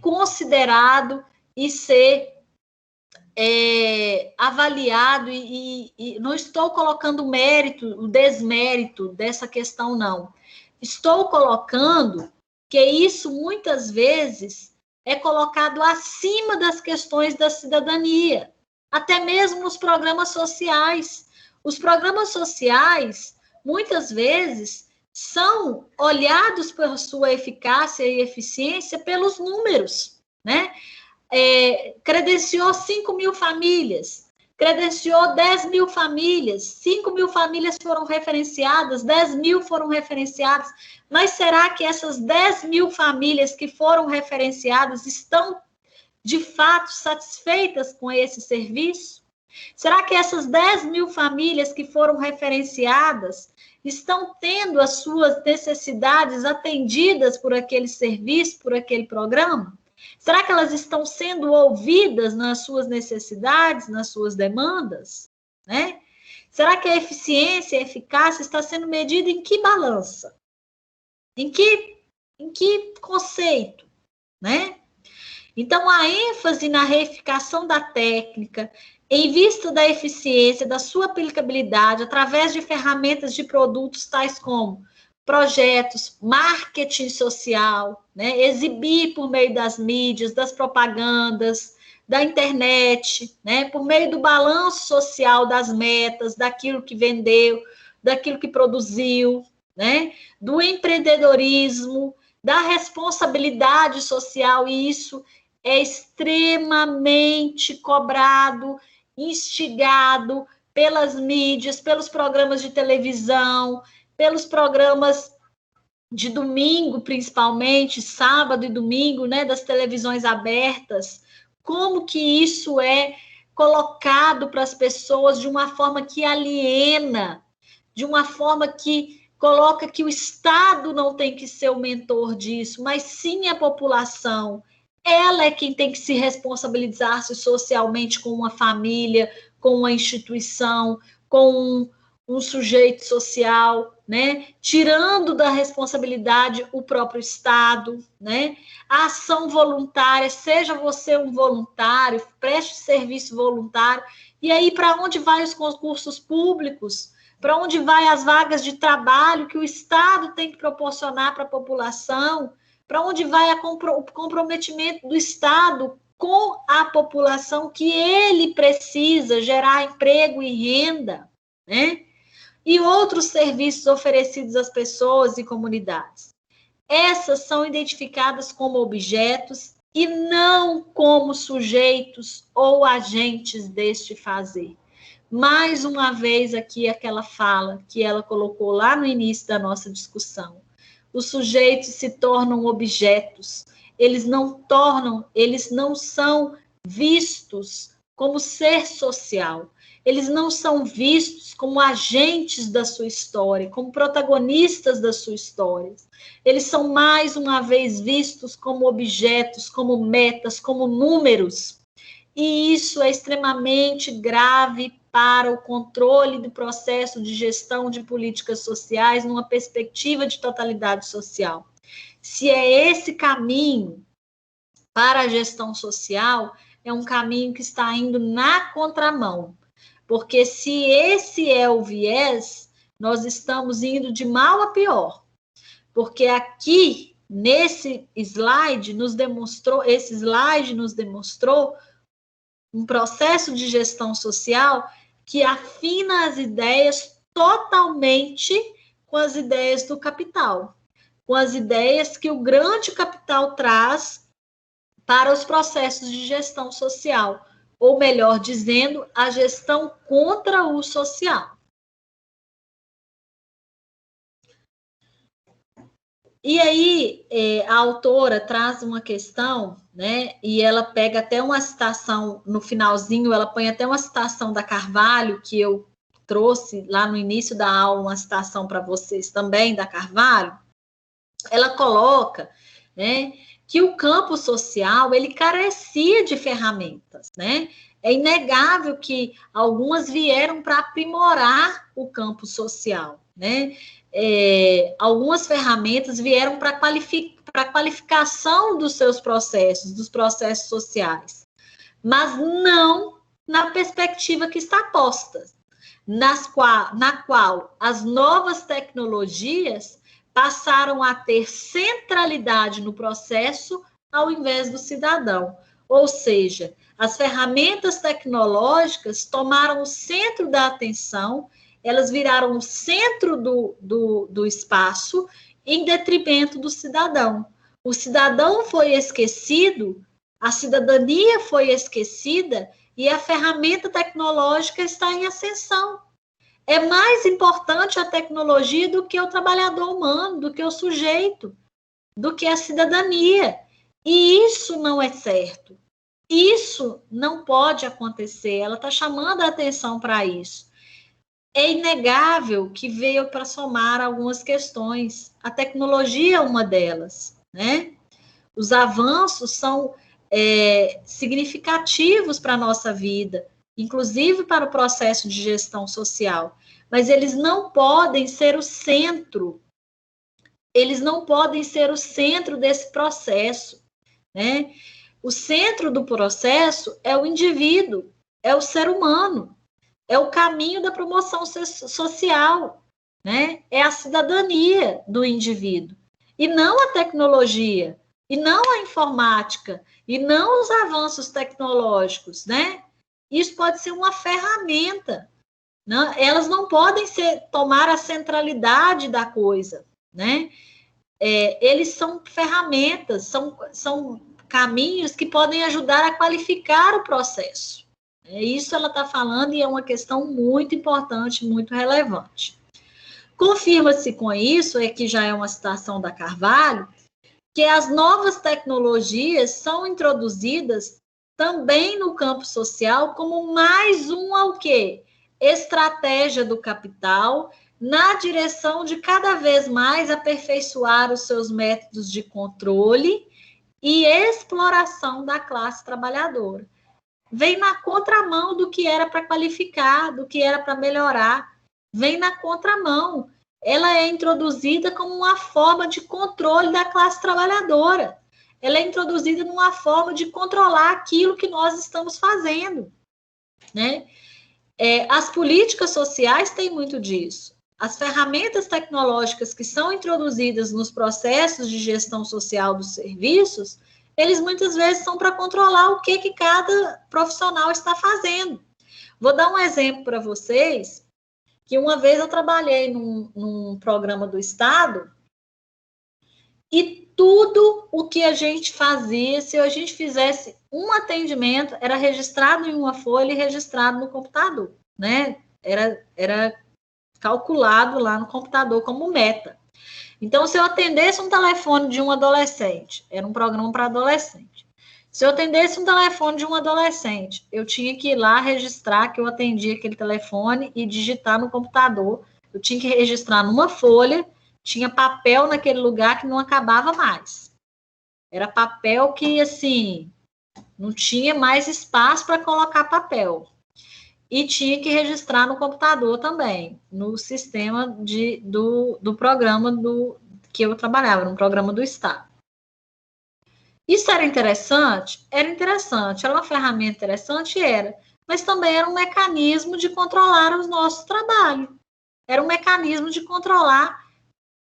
considerado e ser avaliado, e não estou colocando o desmérito dessa questão, não. Estou colocando que isso muitas vezes é colocado acima das questões da cidadania, até mesmo nos programas sociais. Os programas sociais, muitas vezes, são olhados por sua eficácia e eficiência pelos números, né? Credenciou 5.000 famílias, credenciou 10.000 famílias, 5.000 famílias foram referenciadas, 10.000 foram referenciadas, mas será que essas 10.000 famílias que foram referenciadas estão, de fato, satisfeitas com esse serviço? Será que essas 10 mil famílias que foram referenciadas estão tendo as suas necessidades atendidas por aquele serviço, por aquele programa? Será que elas estão sendo ouvidas nas suas necessidades, nas suas demandas? Né? Será que a eficiência e a eficácia está sendo medida em que balança? Em que conceito? Né? Então, a ênfase na reificação da técnica, em vista da eficiência, da sua aplicabilidade, através de ferramentas de produtos tais como projetos, marketing social, né? Exibir por meio das mídias, das propagandas, da internet, né? Por meio do balanço social das metas, daquilo que vendeu, daquilo que produziu, né? Do empreendedorismo, da responsabilidade social, e isso é extremamente cobrado, instigado pelas mídias, pelos programas de televisão, pelos programas de domingo, principalmente, sábado e domingo, né, das televisões abertas. Como que isso é colocado para as pessoas de uma forma que aliena, de uma forma que coloca que o Estado não tem que ser o mentor disso, mas sim a população. Ela é quem tem que se responsabilizar-se socialmente com uma família, com uma instituição, com um sujeito social, né? Tirando da responsabilidade o próprio Estado, né? A ação voluntária, seja você um voluntário, preste serviço voluntário, e aí para onde vai os concursos públicos? Para onde vai as vagas de trabalho que o Estado tem que proporcionar para a população? Para onde vai o comprometimento do Estado com a população que ele precisa gerar emprego e renda, né? E outros serviços oferecidos às pessoas e comunidades. Essas são identificadas como objetos e não como sujeitos ou agentes deste fazer. Mais uma vez aqui aquela fala que ela colocou lá no início da nossa discussão. Os sujeitos se tornam objetos, eles não são vistos como ser social, eles não são vistos como agentes da sua história, como protagonistas da sua história. Eles são mais uma vez vistos como objetos, como metas, como números. E isso é extremamente grave para o controle do processo de gestão de políticas sociais numa perspectiva de totalidade social. Se é esse caminho para a gestão social, é um caminho que está indo na contramão, porque se esse é o viés, nós estamos indo de mal a pior, porque aqui, nesse slide, esse slide nos demonstrou um processo de gestão social que afina as ideias totalmente com as ideias do capital, com as ideias que o grande capital traz para os processos de gestão social, ou melhor dizendo, a gestão contra o social. E aí, a autora traz uma questão, né, e ela pega até uma citação, no finalzinho, ela põe até uma citação da Carvalho, que eu trouxe lá no início da aula, uma citação para vocês também, da Carvalho. Ela coloca, né, que o campo social, ele carecia de ferramentas, né? É inegável que algumas vieram para aprimorar o campo social, né? Algumas ferramentas vieram para a qualificação dos seus processos, dos processos sociais, mas não na perspectiva que está posta, na qual as novas tecnologias passaram a ter centralidade no processo ao invés do cidadão. Ou seja, as ferramentas tecnológicas tomaram o centro da atenção, elas viraram o centro do espaço em detrimento do cidadão. O cidadão foi esquecido, a cidadania foi esquecida e a ferramenta tecnológica está em ascensão. É mais importante a tecnologia do que o trabalhador humano, do que o sujeito, do que a cidadania. E isso não é certo. Isso não pode acontecer, ela está chamando a atenção para isso. É inegável que veio para somar algumas questões. A tecnologia é uma delas, né? Os avanços são significativos para a nossa vida, inclusive para o processo de gestão social, mas eles não podem ser o centro. Eles não podem ser o centro desse processo, né? O centro do processo é o indivíduo, é o ser humano, é o caminho da promoção social, né? É a cidadania do indivíduo, e não a tecnologia, e não a informática, e não os avanços tecnológicos, né? Isso pode ser uma ferramenta, né? Elas não podem tomar a centralidade da coisa, né? Eles são ferramentas, são caminhos que podem ajudar a qualificar o processo. Isso ela está falando e é uma questão muito importante, muito relevante. Confirma-se com isso, que já é uma citação da Carvalho, que as novas tecnologias são introduzidas também no campo social como mais ao quê? Estratégia do capital na direção de cada vez mais aperfeiçoar os seus métodos de controle e exploração da classe trabalhadora. Vem na contramão do que era para qualificar, do que era para melhorar, vem na contramão. Ela é introduzida como uma forma de controle da classe trabalhadora. Ela é introduzida numa forma de controlar aquilo que nós estamos fazendo, né? As políticas sociais têm muito disso. As ferramentas tecnológicas que são introduzidas nos processos de gestão social dos serviços, eles muitas vezes são para controlar o que cada profissional está fazendo. Vou dar um exemplo para vocês, que uma vez eu trabalhei num programa do Estado e tudo o que a gente fazia, se a gente fizesse um atendimento, era registrado em uma folha e registrado no computador, né? Era calculado lá no computador como meta. Então, se eu atendesse um telefone de um adolescente, era um programa para adolescente. Se eu atendesse um telefone de um adolescente, eu tinha que ir lá registrar que eu atendi aquele telefone e digitar no computador. Eu tinha que registrar numa folha, tinha papel naquele lugar que não acabava mais. Era papel que, assim, não tinha mais espaço para colocar papel. E tinha que registrar no computador também, no sistema do programa que eu trabalhava, no programa do Estado. Isso era interessante? Era interessante. Era uma ferramenta interessante? Era. Mas também era um mecanismo de controlar o nosso trabalho. Era um mecanismo de controlar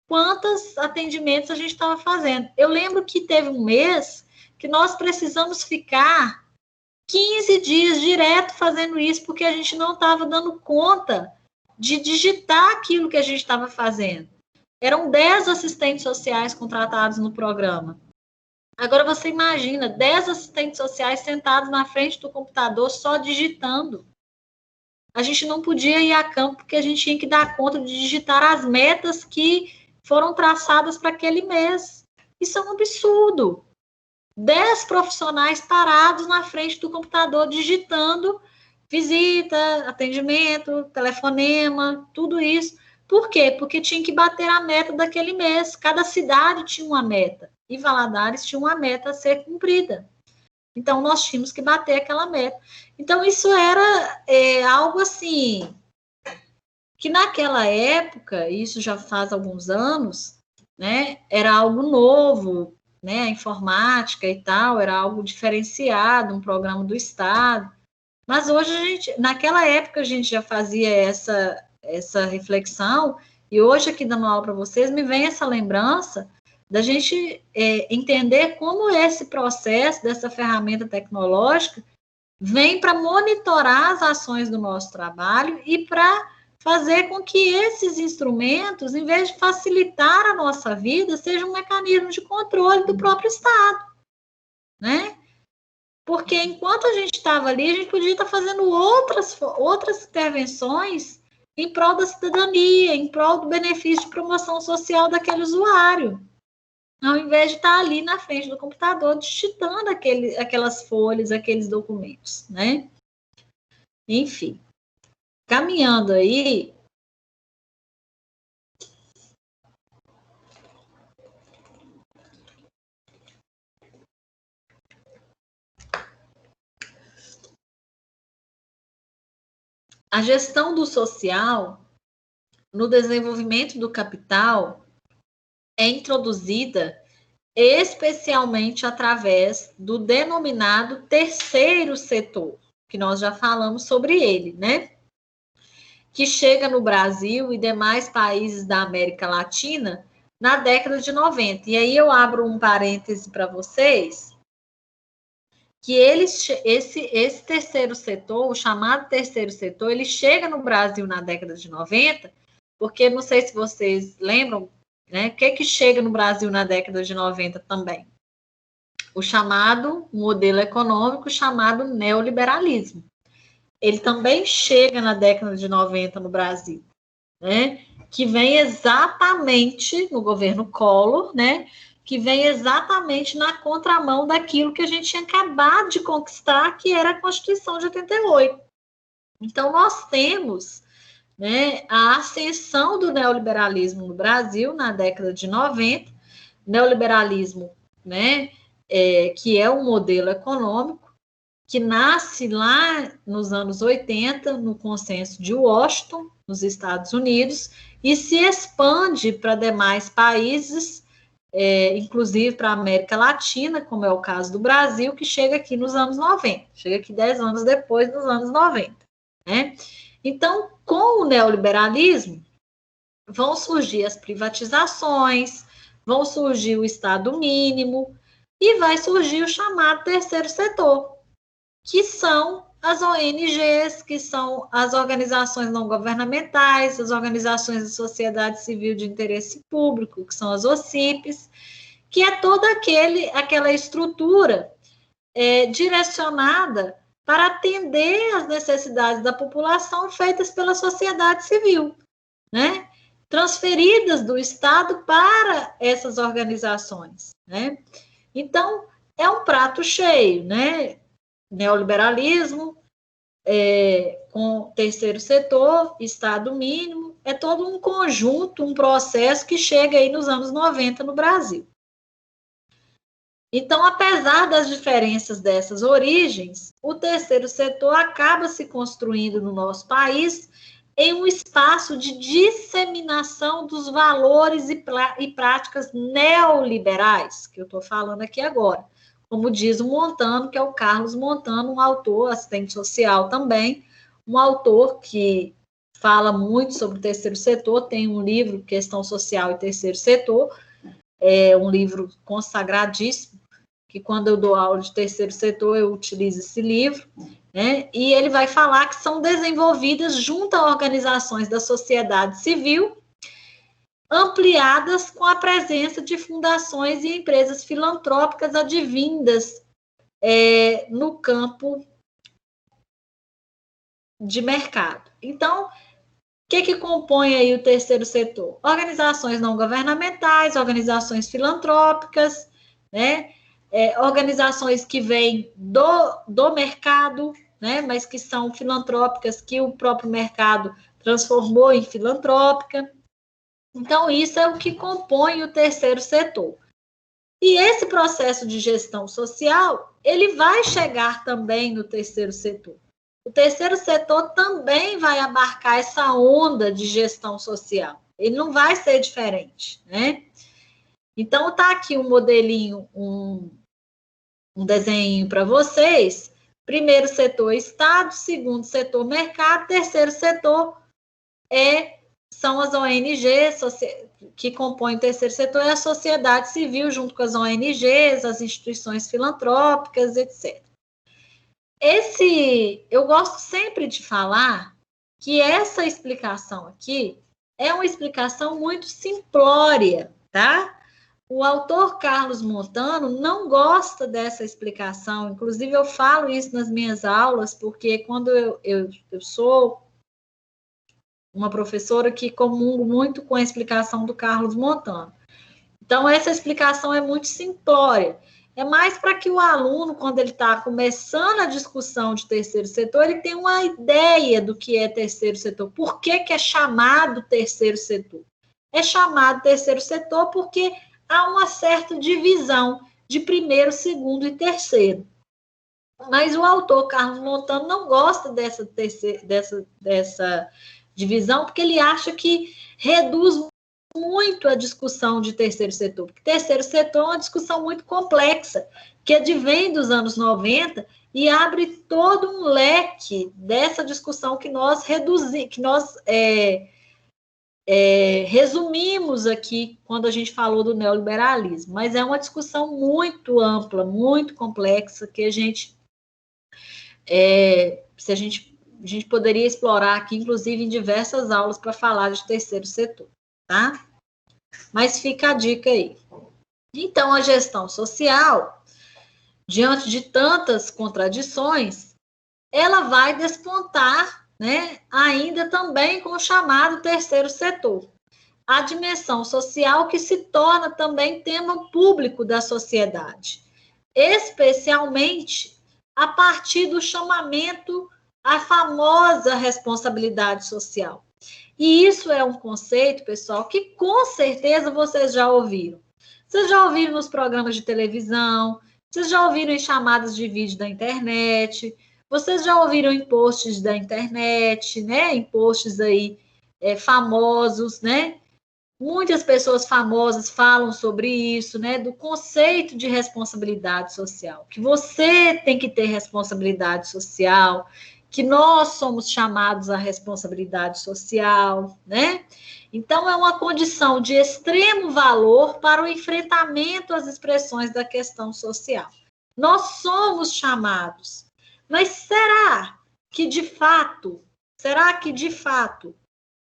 quantos atendimentos a gente estava fazendo. Eu lembro que teve um mês que nós precisamos ficar 15 dias direto fazendo isso, porque a gente não estava dando conta de digitar aquilo que a gente estava fazendo. Eram 10 assistentes sociais contratados no programa. Agora você imagina, 10 assistentes sociais sentados na frente do computador só digitando. A gente não podia ir a campo porque a gente tinha que dar conta de digitar as metas que foram traçadas para aquele mês. Isso é um absurdo. 10 profissionais parados na frente do computador digitando visita, atendimento, telefonema, tudo isso. Por quê? Porque tinha que bater a meta daquele mês. Cada cidade tinha uma meta. E Valadares tinha uma meta a ser cumprida. Então, nós tínhamos que bater aquela meta. Então, isso era algo assim, que naquela época, isso já faz alguns anos, né, era algo novo, né, a informática e tal, era algo diferenciado, um programa do Estado. Mas hoje, naquela época, a gente já fazia essa reflexão, e hoje, aqui dando aula para vocês, me vem essa lembrança da gente entender como esse processo dessa ferramenta tecnológica vem para monitorar as ações do nosso trabalho e para fazer com que esses instrumentos, em vez de facilitar a nossa vida, sejam um mecanismo de controle do próprio Estado, né? Porque enquanto a gente estava ali, a gente podia estar fazendo outras intervenções em prol da cidadania, em prol do benefício de promoção social daquele usuário. ao invés de estar ali na frente do computador digitando aquelas folhas, aqueles documentos, né? Enfim, caminhando aí, a gestão do social no desenvolvimento do capital é introduzida especialmente através do denominado terceiro setor, que nós já falamos sobre ele, né? Que chega no Brasil e demais países da América Latina na década de 90. E aí eu abro um parêntese para vocês, que esse terceiro setor, o chamado terceiro setor, ele chega no Brasil na década de 90, porque não sei se vocês lembram, né? O que chega no Brasil na década de 90 também? O chamado modelo econômico chamado neoliberalismo. Ele também chega na década de 90 no Brasil, né? Que vem exatamente no governo Collor, né? Que vem exatamente na contramão daquilo que a gente tinha acabado de conquistar, que era a Constituição de 88. Então, nós temos, né, a ascensão do neoliberalismo no Brasil na década de 90, neoliberalismo, né, que é um modelo econômico que nasce lá nos anos 80, no Consenso de Washington, nos Estados Unidos, e se expande para demais países, inclusive para a América Latina, como é o caso do Brasil, que chega aqui nos anos 90, chega aqui 10 anos depois, nos anos 90, né? Então, com o neoliberalismo, vão surgir as privatizações, vão surgir o Estado mínimo e vai surgir o chamado terceiro setor, que são as ONGs, que são as organizações não governamentais, as organizações de sociedade civil de interesse público, que são as OCIPs, que é toda aquela estrutura direcionada para atender às necessidades da população feitas pela sociedade civil, né? Transferidas do Estado para essas organizações, né? Então, é um prato cheio, né? Neoliberalismo, com terceiro setor, Estado mínimo, é todo um conjunto, um processo que chega aí nos anos 90 no Brasil. Então, apesar das diferenças dessas origens, o terceiro setor acaba se construindo no nosso país em um espaço de disseminação dos valores e práticas neoliberais, que eu estou falando aqui agora. Como diz o Montano, que é o Carlos Montano, um autor, assistente social também, um autor que fala muito sobre o terceiro setor, tem um livro, Questão Social e Terceiro Setor, é um livro consagradíssimo, que quando eu dou aula de terceiro setor, eu utilizo esse livro, né? E ele vai falar que são desenvolvidas junto a organizações da sociedade civil, ampliadas com a presença de fundações e empresas filantrópicas advindas no campo de mercado. Então, o que compõe aí o terceiro setor? Organizações não governamentais, organizações filantrópicas, né? Organizações que vêm do mercado, né? Mas que são filantrópicas, que o próprio mercado transformou em filantrópica. Então, isso é o que compõe o terceiro setor. E esse processo de gestão social, ele vai chegar também no terceiro setor. O terceiro setor também vai abarcar essa onda de gestão social. Ele não vai ser diferente, né? Então, está aqui um modelinho, um desenho para vocês. Primeiro setor, Estado. Segundo setor, mercado. Terceiro setor são as ONGs que compõem o terceiro setor, é a sociedade civil, junto com as ONGs, as instituições filantrópicas, etc. Eu gosto sempre de falar que essa explicação aqui é uma explicação muito simplória, tá? O autor Carlos Montano não gosta dessa explicação, inclusive eu falo isso nas minhas aulas, porque quando eu sou uma professora que comungo muito com a explicação do Carlos Montano. Então, essa explicação é muito simplória. É mais para que o aluno, quando ele está começando a discussão de terceiro setor, ele tenha uma ideia do que é terceiro setor. Por que é chamado terceiro setor? É chamado terceiro setor porque há uma certa divisão de primeiro, segundo e terceiro. Mas o autor Carlos Montano não gosta dessa divisão, porque ele acha que reduz muito a discussão de terceiro setor, porque terceiro setor é uma discussão muito complexa, que advém dos anos 90 e abre todo um leque dessa discussão que nós resumimos aqui quando a gente falou do neoliberalismo, mas é uma discussão muito ampla, muito complexa, que a gente poderia explorar aqui, inclusive em diversas aulas, para falar de terceiro setor, tá? Mas fica a dica aí. Então, a gestão social, diante de tantas contradições, ela vai despontar, né, ainda também com o chamado terceiro setor. A dimensão social que se torna também tema público da sociedade, especialmente a partir do chamamento à famosa responsabilidade social. E isso é um conceito, pessoal, que com certeza vocês já ouviram. Vocês já ouviram nos programas de televisão, vocês já ouviram em chamadas de vídeo da internet, vocês já ouviram em posts da internet, né? Em posts aí famosos, né? Muitas pessoas famosas falam sobre isso, né? Do conceito de responsabilidade social, que você tem que ter responsabilidade social, que nós somos chamados à responsabilidade social, né? Então, é uma condição de extremo valor para o enfrentamento às expressões da questão social. Nós somos chamados, mas será que de fato,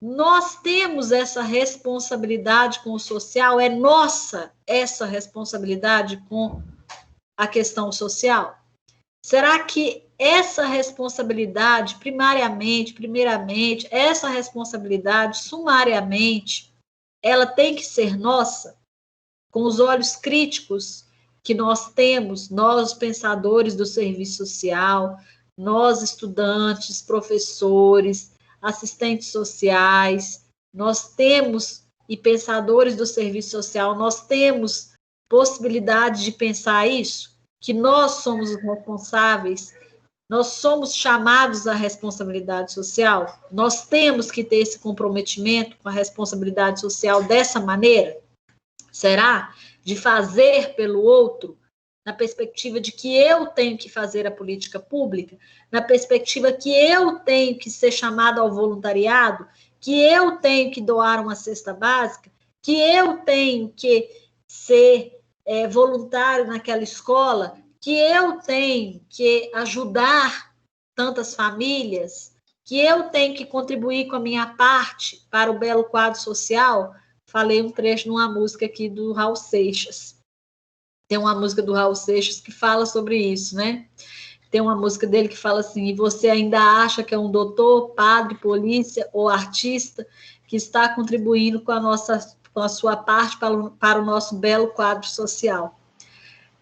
nós temos essa responsabilidade com o social? É nossa essa responsabilidade com a questão social? Será que essa responsabilidade, primeiramente, essa responsabilidade, sumariamente, ela tem que ser nossa, com os olhos críticos que nós temos, nós pensadores do serviço social, nós estudantes, professores, assistentes sociais, nós temos, e pensadores do serviço social, nós temos possibilidade de pensar isso? Que nós somos os responsáveis, nós somos chamados à responsabilidade social, nós temos que ter esse comprometimento com a responsabilidade social dessa maneira? Será? De fazer pelo outro, na perspectiva de que eu tenho que fazer a política pública, na perspectiva que eu tenho que ser chamado ao voluntariado, que eu tenho que doar uma cesta básica, que eu tenho que ser voluntário naquela escola, que eu tenho que ajudar tantas famílias, que eu tenho que contribuir com a minha parte para o belo quadro social. Falei um trecho numa música aqui do Raul Seixas. Tem uma música do Raul Seixas que fala sobre isso, né? Tem uma música dele que fala assim: e você ainda acha que é um doutor, padre, polícia ou artista que está contribuindo com a sua parte para o nosso belo quadro social.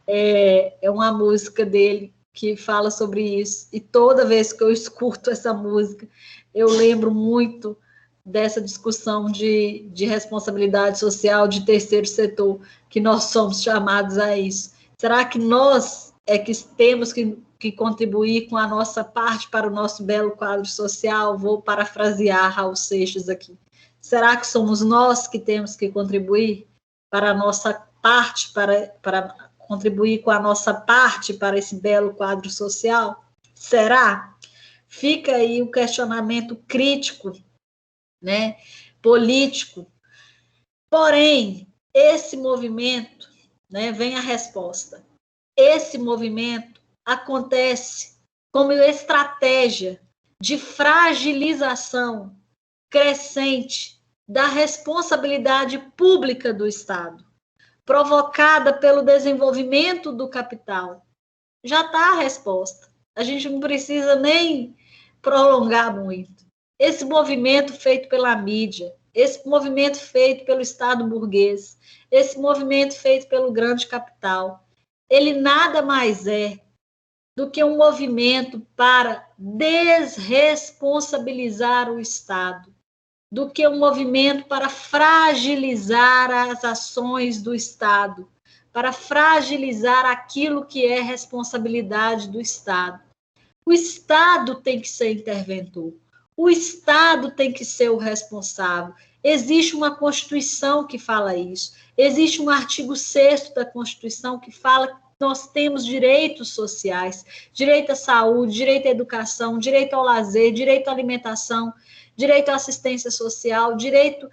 É uma música dele que fala sobre isso, e toda vez que eu escuto essa música, eu lembro muito dessa discussão de responsabilidade social, de terceiro setor, que nós somos chamados a isso. Será que nós é que temos que contribuir com a nossa parte para o nosso belo quadro social? Vou parafrasear Raul Seixas aqui. Será que somos nós que temos que contribuir para a nossa parte, para contribuir com a nossa parte para esse belo quadro social? Será? Fica aí o questionamento crítico, né, político. Porém, esse movimento, né, vem a resposta. Esse movimento acontece como estratégia de fragilização crescente da responsabilidade pública do Estado, provocada pelo desenvolvimento do capital. Já está a resposta. A gente não precisa nem prolongar muito. Esse movimento feito pela mídia, esse movimento feito pelo Estado burguês, esse movimento feito pelo grande capital, ele nada mais é do que um movimento para desresponsabilizar o Estado, do que um movimento para fragilizar as ações do Estado, para fragilizar aquilo que é responsabilidade do Estado. O Estado tem que ser interventor, o Estado tem que ser o responsável. Existe uma Constituição que fala isso, existe um artigo 6º da Constituição que fala que nós temos direitos sociais, direito à saúde, direito à educação, direito ao lazer, direito à alimentação, direito à assistência social, direito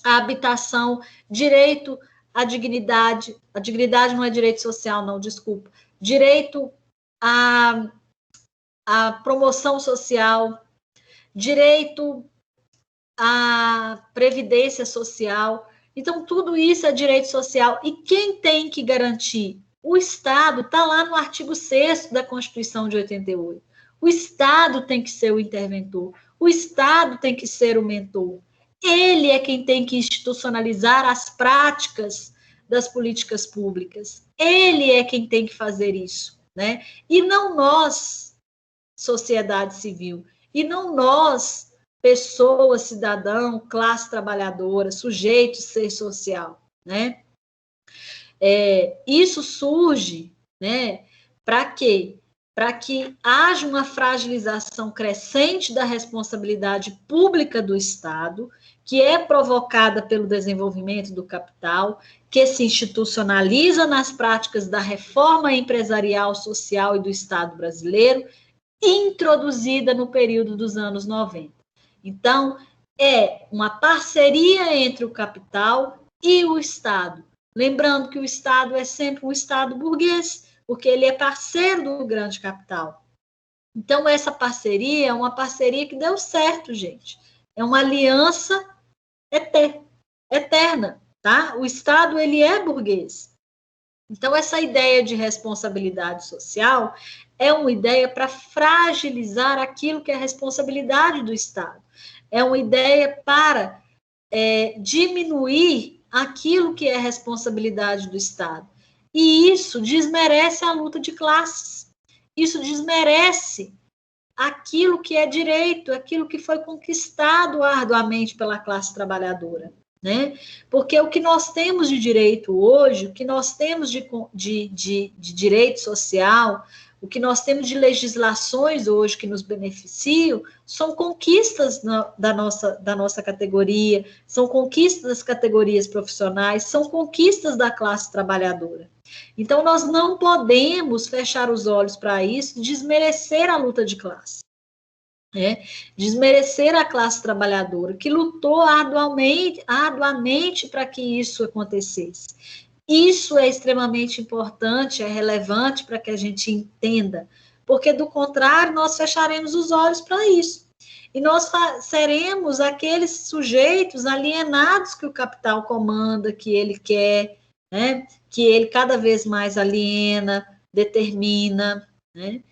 à habitação, direito à dignidade. A dignidade não é direito social, não, desculpa. Direito à promoção social, direito à previdência social. Então, tudo isso é direito social. E quem tem que garantir? O Estado, está lá no artigo 6º da Constituição de 88. O Estado tem que ser o interventor. O Estado tem que ser o mentor. Ele é quem tem que institucionalizar as práticas das políticas públicas. Ele é quem tem que fazer isso, né? E não nós, sociedade civil, e não nós, pessoas, cidadão, classe trabalhadora, sujeito, ser social, né? Isso surge, né? Para quê? Para que haja uma fragilização crescente da responsabilidade pública do Estado, que é provocada pelo desenvolvimento do capital, que se institucionaliza nas práticas da reforma empresarial, social e do Estado brasileiro, introduzida no período dos anos 90. Então, é uma parceria entre o capital e o Estado. Lembrando que o Estado é sempre um Estado burguês, porque ele é parceiro do grande capital. Então, essa parceria é uma parceria que deu certo, gente. É uma aliança eterna, tá? O Estado, ele é burguês. Então, essa ideia de responsabilidade social é uma ideia para fragilizar aquilo que é responsabilidade do Estado. É uma ideia para diminuir aquilo que é responsabilidade do Estado. E isso desmerece a luta de classes. Isso desmerece aquilo que é direito, aquilo que foi conquistado arduamente pela classe trabalhadora, né? Porque o que nós temos de direito hoje, o que nós temos de direito social, o que nós temos de legislações hoje que nos beneficiam, são conquistas da nossa categoria, são conquistas das categorias profissionais, são conquistas da classe trabalhadora. Então, nós não podemos fechar os olhos para isso e desmerecer a luta de classe, né? Desmerecer a classe trabalhadora, que lutou arduamente para que isso acontecesse. Isso é extremamente importante, é relevante para que a gente entenda, porque, do contrário, nós fecharemos os olhos para isso. E nós seremos aqueles sujeitos alienados que o capital comanda, que ele quer, né? Que ele cada vez mais aliena, determina, né?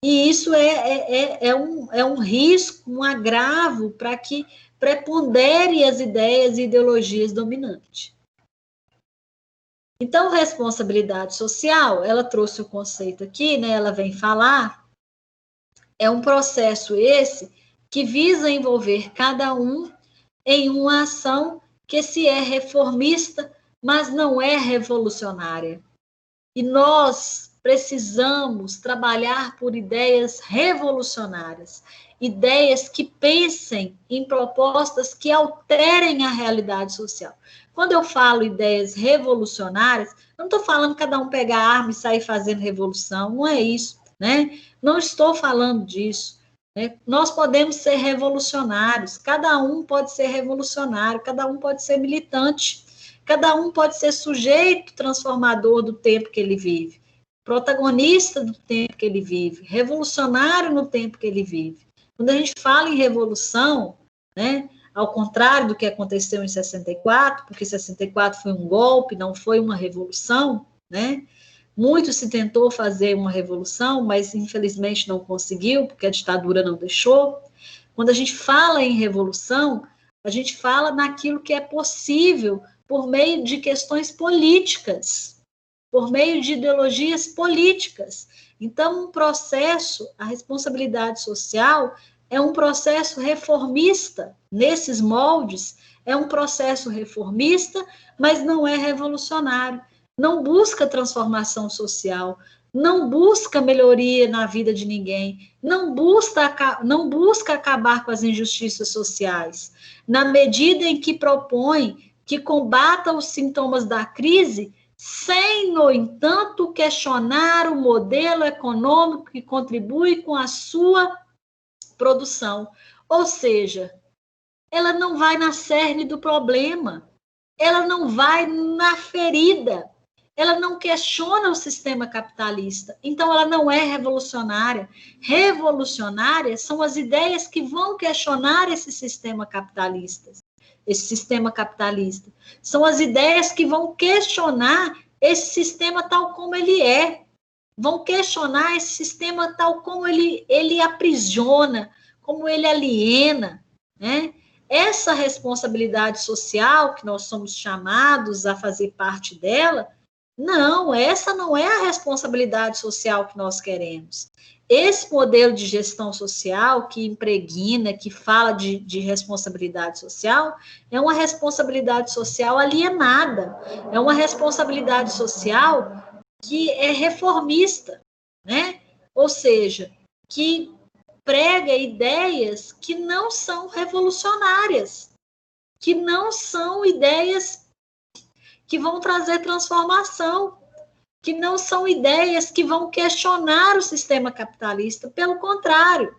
E isso é um risco, um agravo para que prepondere as ideias e ideologias dominantes. Então, responsabilidade social, ela trouxe o conceito aqui, né? Ela vem falar, é um processo esse que visa envolver cada um em uma ação que se é reformista, mas não é revolucionária. E nós precisamos trabalhar por ideias revolucionárias, ideias que pensem em propostas que alterem a realidade social. Quando eu falo ideias revolucionárias, não estou falando cada um pegar a arma e sair fazendo revolução, não é isso, né? Não estou falando disso, né? Nós podemos ser revolucionários, cada um pode ser revolucionário, cada um pode ser militante, cada um pode ser sujeito transformador do tempo que ele vive, protagonista do tempo que ele vive, revolucionário no tempo que ele vive. Quando a gente fala em revolução, né, ao contrário do que aconteceu em 64, porque 64 foi um golpe, não foi uma revolução, né? Muito se tentou fazer uma revolução, mas infelizmente não conseguiu, porque a ditadura não deixou. Quando a gente fala em revolução, A gente fala naquilo que é possível por meio de questões políticas, por meio de ideologias políticas. Então, um processo, a responsabilidade social é um processo reformista, nesses moldes, é um processo reformista, mas não é revolucionário, não busca transformação social, não busca melhoria na vida de ninguém, não busca acabar com as injustiças sociais, na medida em que propõe que combata os sintomas da crise, sem, no entanto, questionar o modelo econômico que contribui com a sua produção. Ou seja, ela não vai na cerne do problema, ela não vai na ferida, ela não questiona o sistema capitalista, então ela não é revolucionária. Revolucionárias são as ideias que vão questionar esse sistema capitalista. São as ideias que vão questionar esse sistema tal como ele é, vão questionar esse sistema tal como ele aprisiona, como ele aliena, né? Essa responsabilidade social que nós somos chamados a fazer parte dela, não, essa não é a responsabilidade social que nós queremos. Esse modelo de gestão social que impregna, que fala de responsabilidade social, é uma responsabilidade social alienada, é uma responsabilidade social que é reformista, né? Ou seja, que prega ideias que não são revolucionárias, que não são ideias que vão trazer transformação, que não são ideias que vão questionar o sistema capitalista, pelo contrário,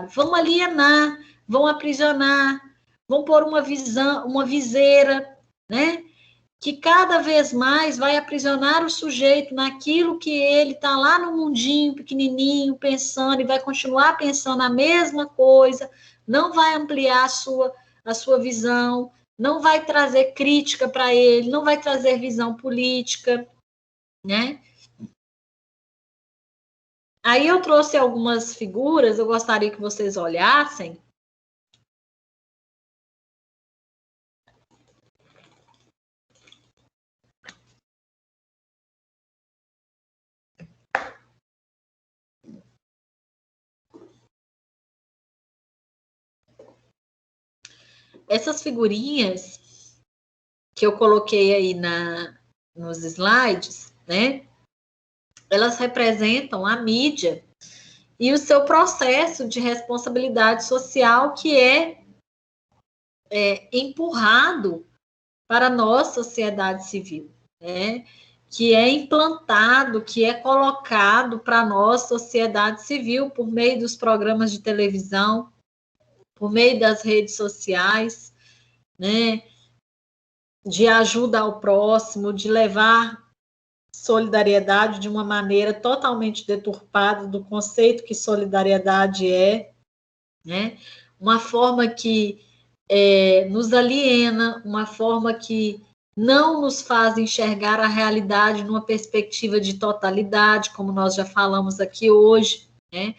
vão alienar, vão aprisionar, vão pôr uma viseira, né? Que cada vez mais vai aprisionar o sujeito naquilo que ele está lá no mundinho pequenininho, pensando, e vai continuar pensando a mesma coisa, não vai ampliar a sua visão, não vai trazer crítica para ele, não vai trazer visão política, né? Aí eu trouxe algumas figuras, eu gostaria que vocês olhassem. Essas figurinhas que eu coloquei aí nos slides, né? Elas representam a mídia e o seu processo de responsabilidade social que é empurrado para a nossa sociedade civil, né? Que é implantado, que é colocado para a nossa sociedade civil por meio dos programas de televisão, por meio das redes sociais, né? De ajuda ao próximo, de levar solidariedade de uma maneira totalmente deturpada do conceito que solidariedade é, né? Uma forma que nos aliena, uma forma que não nos faz enxergar a realidade numa perspectiva de totalidade, como nós já falamos aqui hoje, né?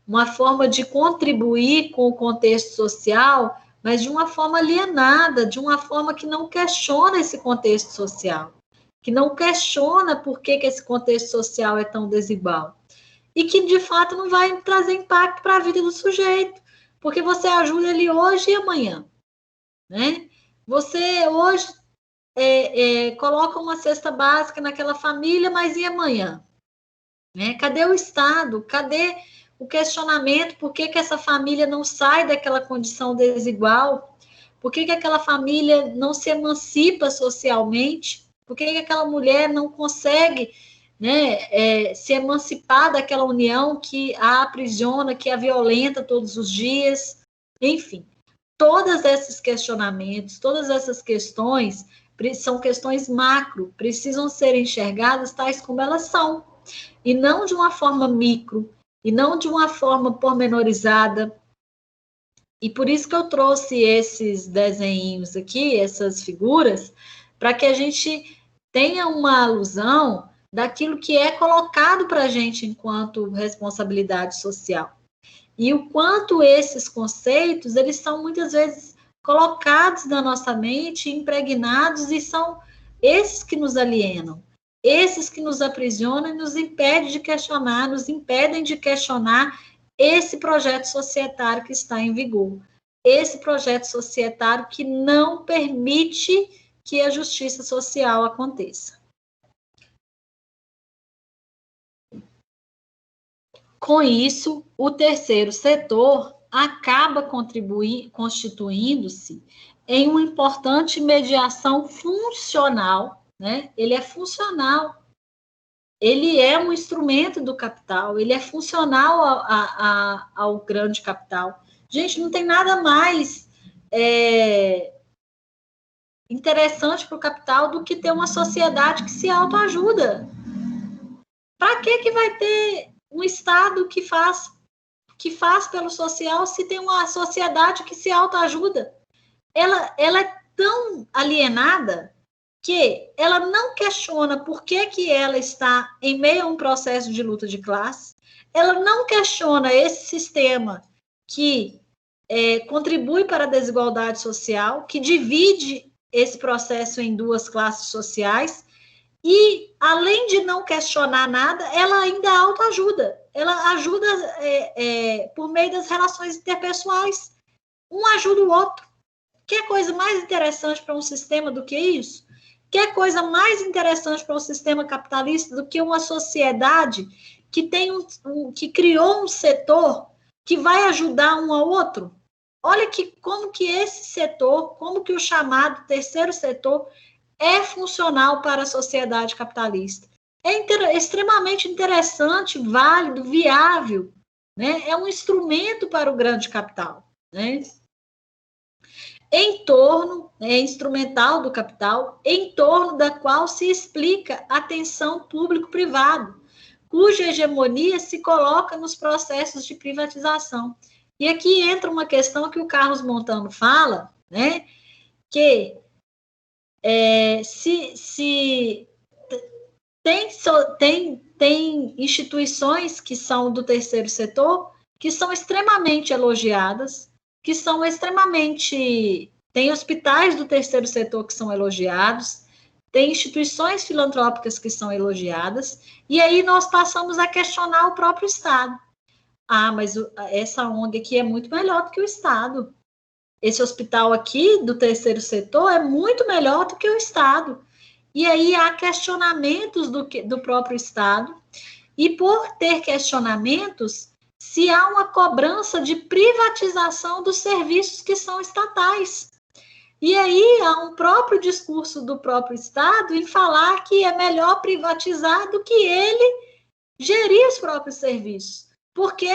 Uma forma de contribuir com o contexto social, mas de uma forma alienada, de uma forma que não questiona esse contexto social, que não questiona por que esse contexto social é tão desigual, e que, de fato, não vai trazer impacto para a vida do sujeito, porque você ajuda ele hoje e amanhã, né? Você hoje coloca uma cesta básica naquela família, mas e amanhã? Né? Cadê o Estado? Cadê o questionamento? Por que essa família não sai daquela condição desigual? Por que aquela família não se emancipa socialmente? Por que aquela mulher não consegue, né, se emancipar daquela união que a aprisiona, que a violenta todos os dias? Enfim, todos esses questionamentos, todas essas questões são questões macro, precisam ser enxergadas tais como elas são, e não de uma forma micro, e não de uma forma pormenorizada. E por isso que eu trouxe esses desenhinhos aqui, essas figuras, para que a gente tenha uma alusão daquilo que é colocado para a gente enquanto responsabilidade social. E o quanto esses conceitos, eles são muitas vezes colocados na nossa mente, impregnados, e são esses que nos alienam, esses que nos aprisionam e nos impedem de questionar, nos impedem de questionar esse projeto societário que está em vigor, esse projeto societário que não permite que a justiça social aconteça. Com isso, o terceiro setor acaba constituindo-se em uma importante mediação funcional, né? Ele é funcional, ele é um instrumento do capital, ele é funcional ao grande capital. Gente, não tem nada mais interessante para o capital do que ter uma sociedade que se autoajuda. Para que vai ter um Estado que faz pelo social se tem uma sociedade que se autoajuda? Ela é tão alienada que ela não questiona por que ela está em meio a um processo de luta de classe, ela não questiona esse sistema que contribui para a desigualdade social, que divide esse processo em duas classes sociais, e, além de não questionar nada, ela ainda autoajuda. Ela ajuda por meio das relações interpessoais. Um ajuda o outro. Que coisa mais interessante para um sistema do que isso? Que coisa mais interessante para um sistema capitalista do que uma sociedade que que criou um setor que vai ajudar um ao outro? Olha como que esse setor, como que o chamado terceiro setor é funcional para a sociedade capitalista. É extremamente interessante, válido, viável, né? É um instrumento para o grande capital, né? É instrumental do capital, em torno da qual se explica a tensão público-privado, cuja hegemonia se coloca nos processos de privatização. E aqui entra uma questão que o Carlos Montano fala, né? Que tem instituições que são do terceiro setor que são extremamente elogiadas, que são extremamente... Tem hospitais do terceiro setor que são elogiados, tem instituições filantrópicas que são elogiadas, e aí nós passamos a questionar o próprio Estado. Ah, mas essa ONG aqui é muito melhor do que o Estado. Esse hospital aqui, do terceiro setor, é muito melhor do que o Estado. E aí há questionamentos do próprio Estado, e por ter questionamentos, se há uma cobrança de privatização dos serviços que são estatais. E aí há um próprio discurso do próprio Estado em falar que é melhor privatizar do que ele gerir os próprios serviços, porque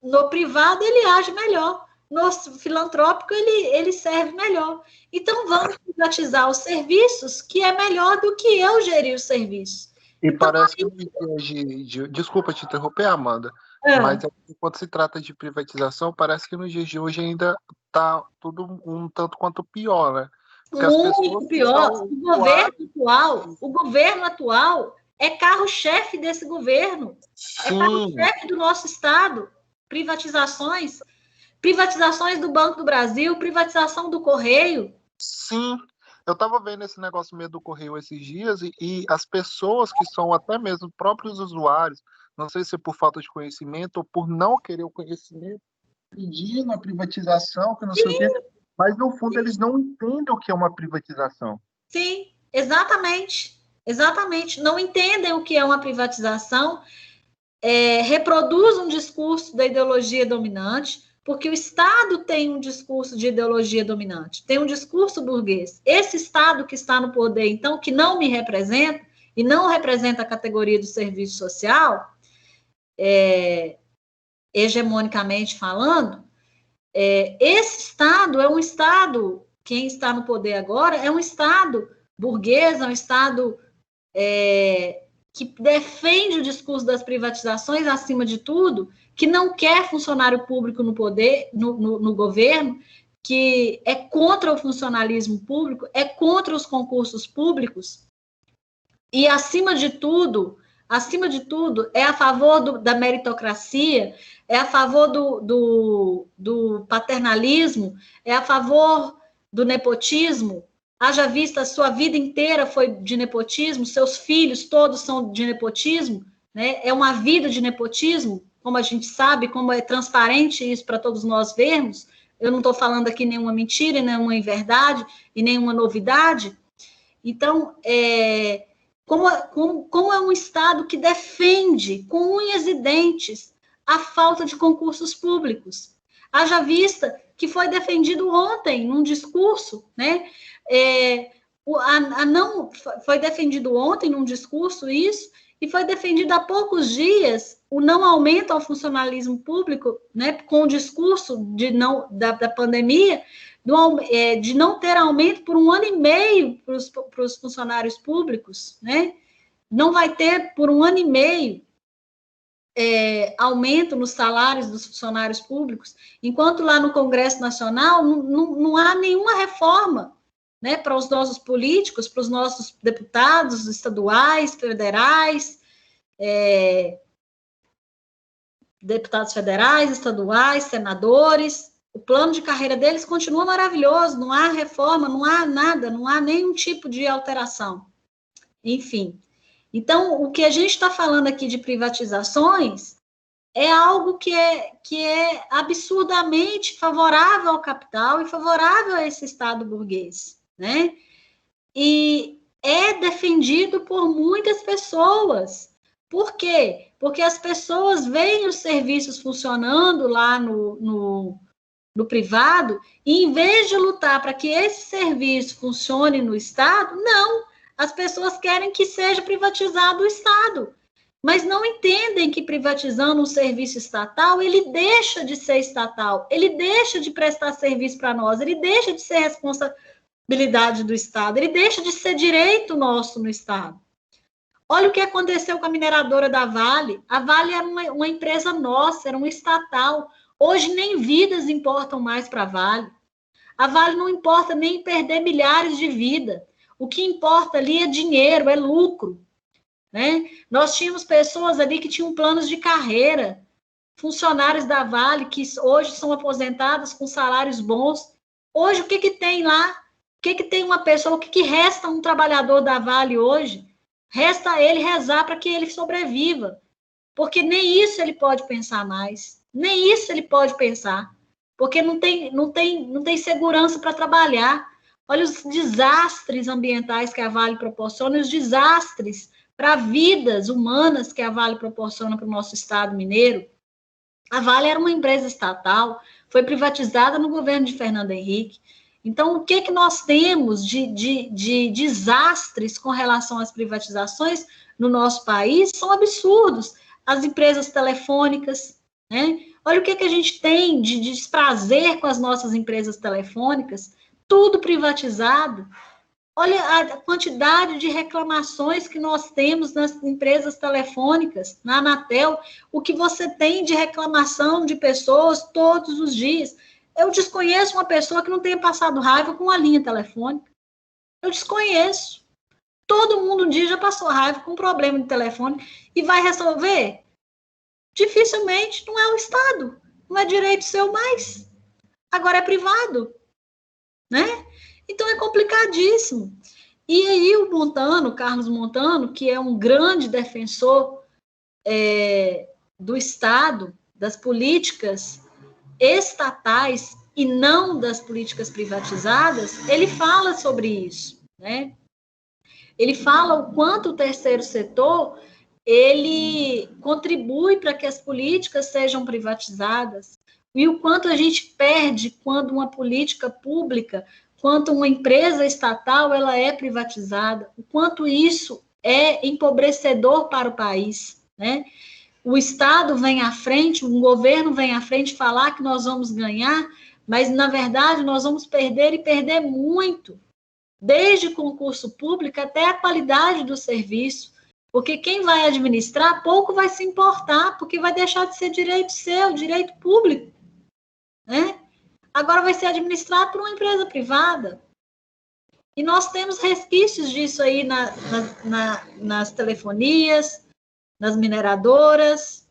no privado ele age melhor. No filantrópico, ele serve melhor. Então, vamos privatizar os serviços, que é melhor do que eu gerir os serviços. E então, parece que desculpa te interromper, Amanda, mas quando se trata de privatização, parece que nos dias de hoje ainda está tudo um tanto quanto pior, né? Porque muito pior. O governo atual é carro-chefe desse governo. Sim. É carro-chefe do nosso Estado. Privatizações do Banco do Brasil, privatização do Correio. Sim, eu estava vendo esse negócio meio do Correio esses dias e as pessoas que são até mesmo próprios usuários, não sei se é por falta de conhecimento ou por não querer o conhecimento, pedindo a privatização, que não sei o quê, mas no fundo eles não entendem o que é uma privatização. Sim, exatamente. Exatamente. Não entendem o que é uma privatização, reproduzem um discurso da ideologia dominante, porque o Estado tem um discurso de ideologia dominante, tem um discurso burguês. Esse Estado que está no poder, então, que não me representa, e não representa a categoria do serviço social, hegemonicamente falando, esse Estado é um Estado, quem está no poder agora, é um Estado burguês, é um Estado que defende o discurso das privatizações acima de tudo, que não quer funcionário público no poder, no governo, que é contra o funcionalismo público, é contra os concursos públicos, e, acima de tudo, acima de tudo, é a favor da meritocracia, é a favor do paternalismo, é a favor do nepotismo. Haja vista, a sua vida inteira foi de nepotismo, seus filhos todos são de nepotismo, né? É uma vida de nepotismo, como a gente sabe, como é transparente isso para todos nós vermos. Eu não estou falando aqui nenhuma mentira, nenhuma inverdade e nenhuma novidade. Então, como é um Estado que defende com unhas e dentes a falta de concursos públicos. Haja vista que foi defendido ontem num discurso, né? Foi defendido ontem num discurso isso, e foi defendido há poucos dias o não aumento ao funcionalismo público, né? Com o discurso da pandemia, de não ter aumento por 1 ano e meio para os funcionários públicos, né? Não vai ter por 1 ano e meio aumento nos salários dos funcionários públicos, enquanto lá no Congresso Nacional não há nenhuma reforma, né, para os nossos políticos, para os nossos deputados estaduais, federais, deputados federais, estaduais, senadores. O plano de carreira deles continua maravilhoso, não há reforma, não há nada, não há nenhum tipo de alteração. Enfim. Então, o que a gente está falando aqui de privatizações é algo que é absurdamente favorável ao capital e favorável a esse Estado burguês, né? E é defendido por muitas pessoas. Por quê? Porque as pessoas veem os serviços funcionando lá no privado, e em vez de lutar para que esse serviço funcione no Estado, não. As pessoas querem que seja privatizado o Estado, mas não entendem que privatizando um serviço estatal, ele deixa de ser estatal, ele deixa de prestar serviço para nós, ele deixa de ser responsabilidade do Estado, ele deixa de ser direito nosso no Estado. Olha o que aconteceu com a mineradora da Vale. A Vale era uma empresa nossa, era uma estatal. Hoje nem vidas importam mais para a Vale. A Vale não importa nem perder milhares de vidas. O que importa ali é dinheiro, é lucro, né? Nós tínhamos pessoas ali que tinham planos de carreira, funcionários da Vale que hoje são aposentados com salários bons. Hoje, o que tem lá? O que tem uma pessoa? O que resta um trabalhador da Vale hoje? Resta ele rezar para que ele sobreviva, porque nem isso ele pode pensar mais, nem isso ele pode pensar, porque não tem segurança para trabalhar. Olha os desastres ambientais que a Vale proporciona, os desastres para vidas humanas que a Vale proporciona para o nosso Estado mineiro. A Vale era uma empresa estatal, foi privatizada no governo de Fernando Henrique. Então, o que nós temos de desastres com relação às privatizações no nosso país são absurdos. As empresas telefônicas, né? Olha o que a gente tem de desprazer com as nossas empresas telefônicas, tudo privatizado. Olha a quantidade de reclamações que nós temos nas empresas telefônicas, na Anatel, o que você tem de reclamação de pessoas todos os dias. Eu desconheço uma pessoa que não tenha passado raiva com uma linha telefônica. Eu desconheço. Todo mundo um dia já passou raiva com um problema de telefone e vai resolver? Dificilmente. Não é o Estado. Não é direito seu mais. Agora é privado, né? Então é complicadíssimo. E aí o Carlos Montano, que é um grande defensor do Estado, das políticas estatais e não das políticas privatizadas, ele fala sobre isso, né? Ele fala o quanto o terceiro setor ele contribui para que as políticas sejam privatizadas e o quanto a gente perde quando uma política pública, quando uma empresa estatal ela é privatizada, o quanto isso é empobrecedor para o país, né? O Estado vem à frente, o governo vem à frente falar que nós vamos ganhar, mas, na verdade, nós vamos perder e perder muito, desde concurso público até a qualidade do serviço, porque quem vai administrar pouco vai se importar, porque vai deixar de ser direito seu, direito público, né? Agora vai ser administrado por uma empresa privada. E nós temos resquícios disso aí nas telefonias, nas mineradoras,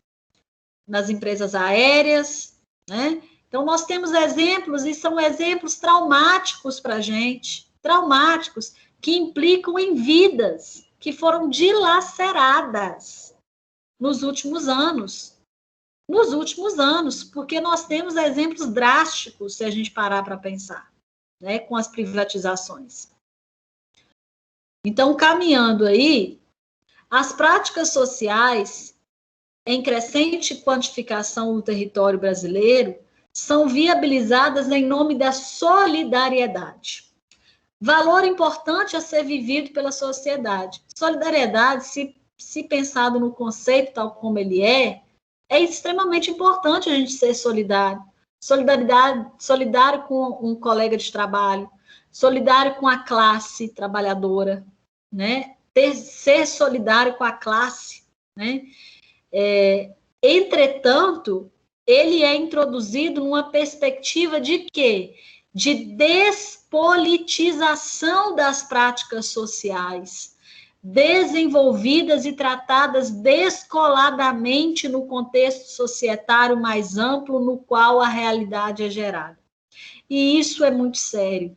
nas empresas aéreas, né? Então, nós temos exemplos, e são exemplos traumáticos para a gente, traumáticos, que implicam em vidas que foram dilaceradas nos últimos anos. Nos últimos anos, porque nós temos exemplos drásticos, se a gente parar para pensar, né, com as privatizações. Então, caminhando aí, as práticas sociais, em crescente quantificação no território brasileiro, são viabilizadas em nome da solidariedade. Valor importante a ser vivido pela sociedade. Solidariedade, se pensado no conceito tal como ele é extremamente importante a gente ser solidário. Solidário com um colega de trabalho, solidário com a classe trabalhadora, né? Ser solidário com a classe, né? Entretanto, ele é introduzido numa perspectiva de quê? De despolitização das práticas sociais, desenvolvidas e tratadas descoladamente no contexto societário mais amplo no qual a realidade é gerada. E isso é muito sério,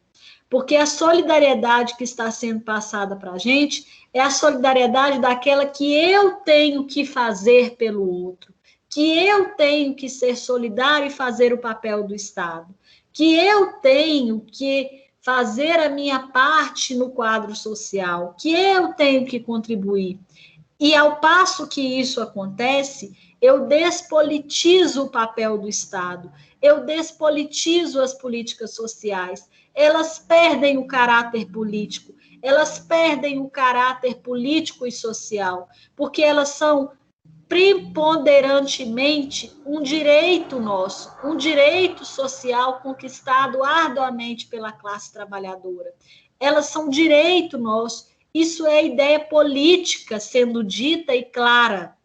porque a solidariedade que está sendo passada para a gente é a solidariedade daquela que eu tenho que fazer pelo outro, que eu tenho que ser solidário e fazer o papel do Estado, que eu tenho que fazer a minha parte no quadro social, que eu tenho que contribuir. E ao passo que isso acontece, eu despolitizo o papel do Estado, eu despolitizo as políticas sociais, elas perdem o caráter político, elas perdem o caráter político e social, porque elas são preponderantemente um direito nosso, um direito social conquistado arduamente pela classe trabalhadora. Elas são direito nosso. Isso é ideia política sendo dita e clara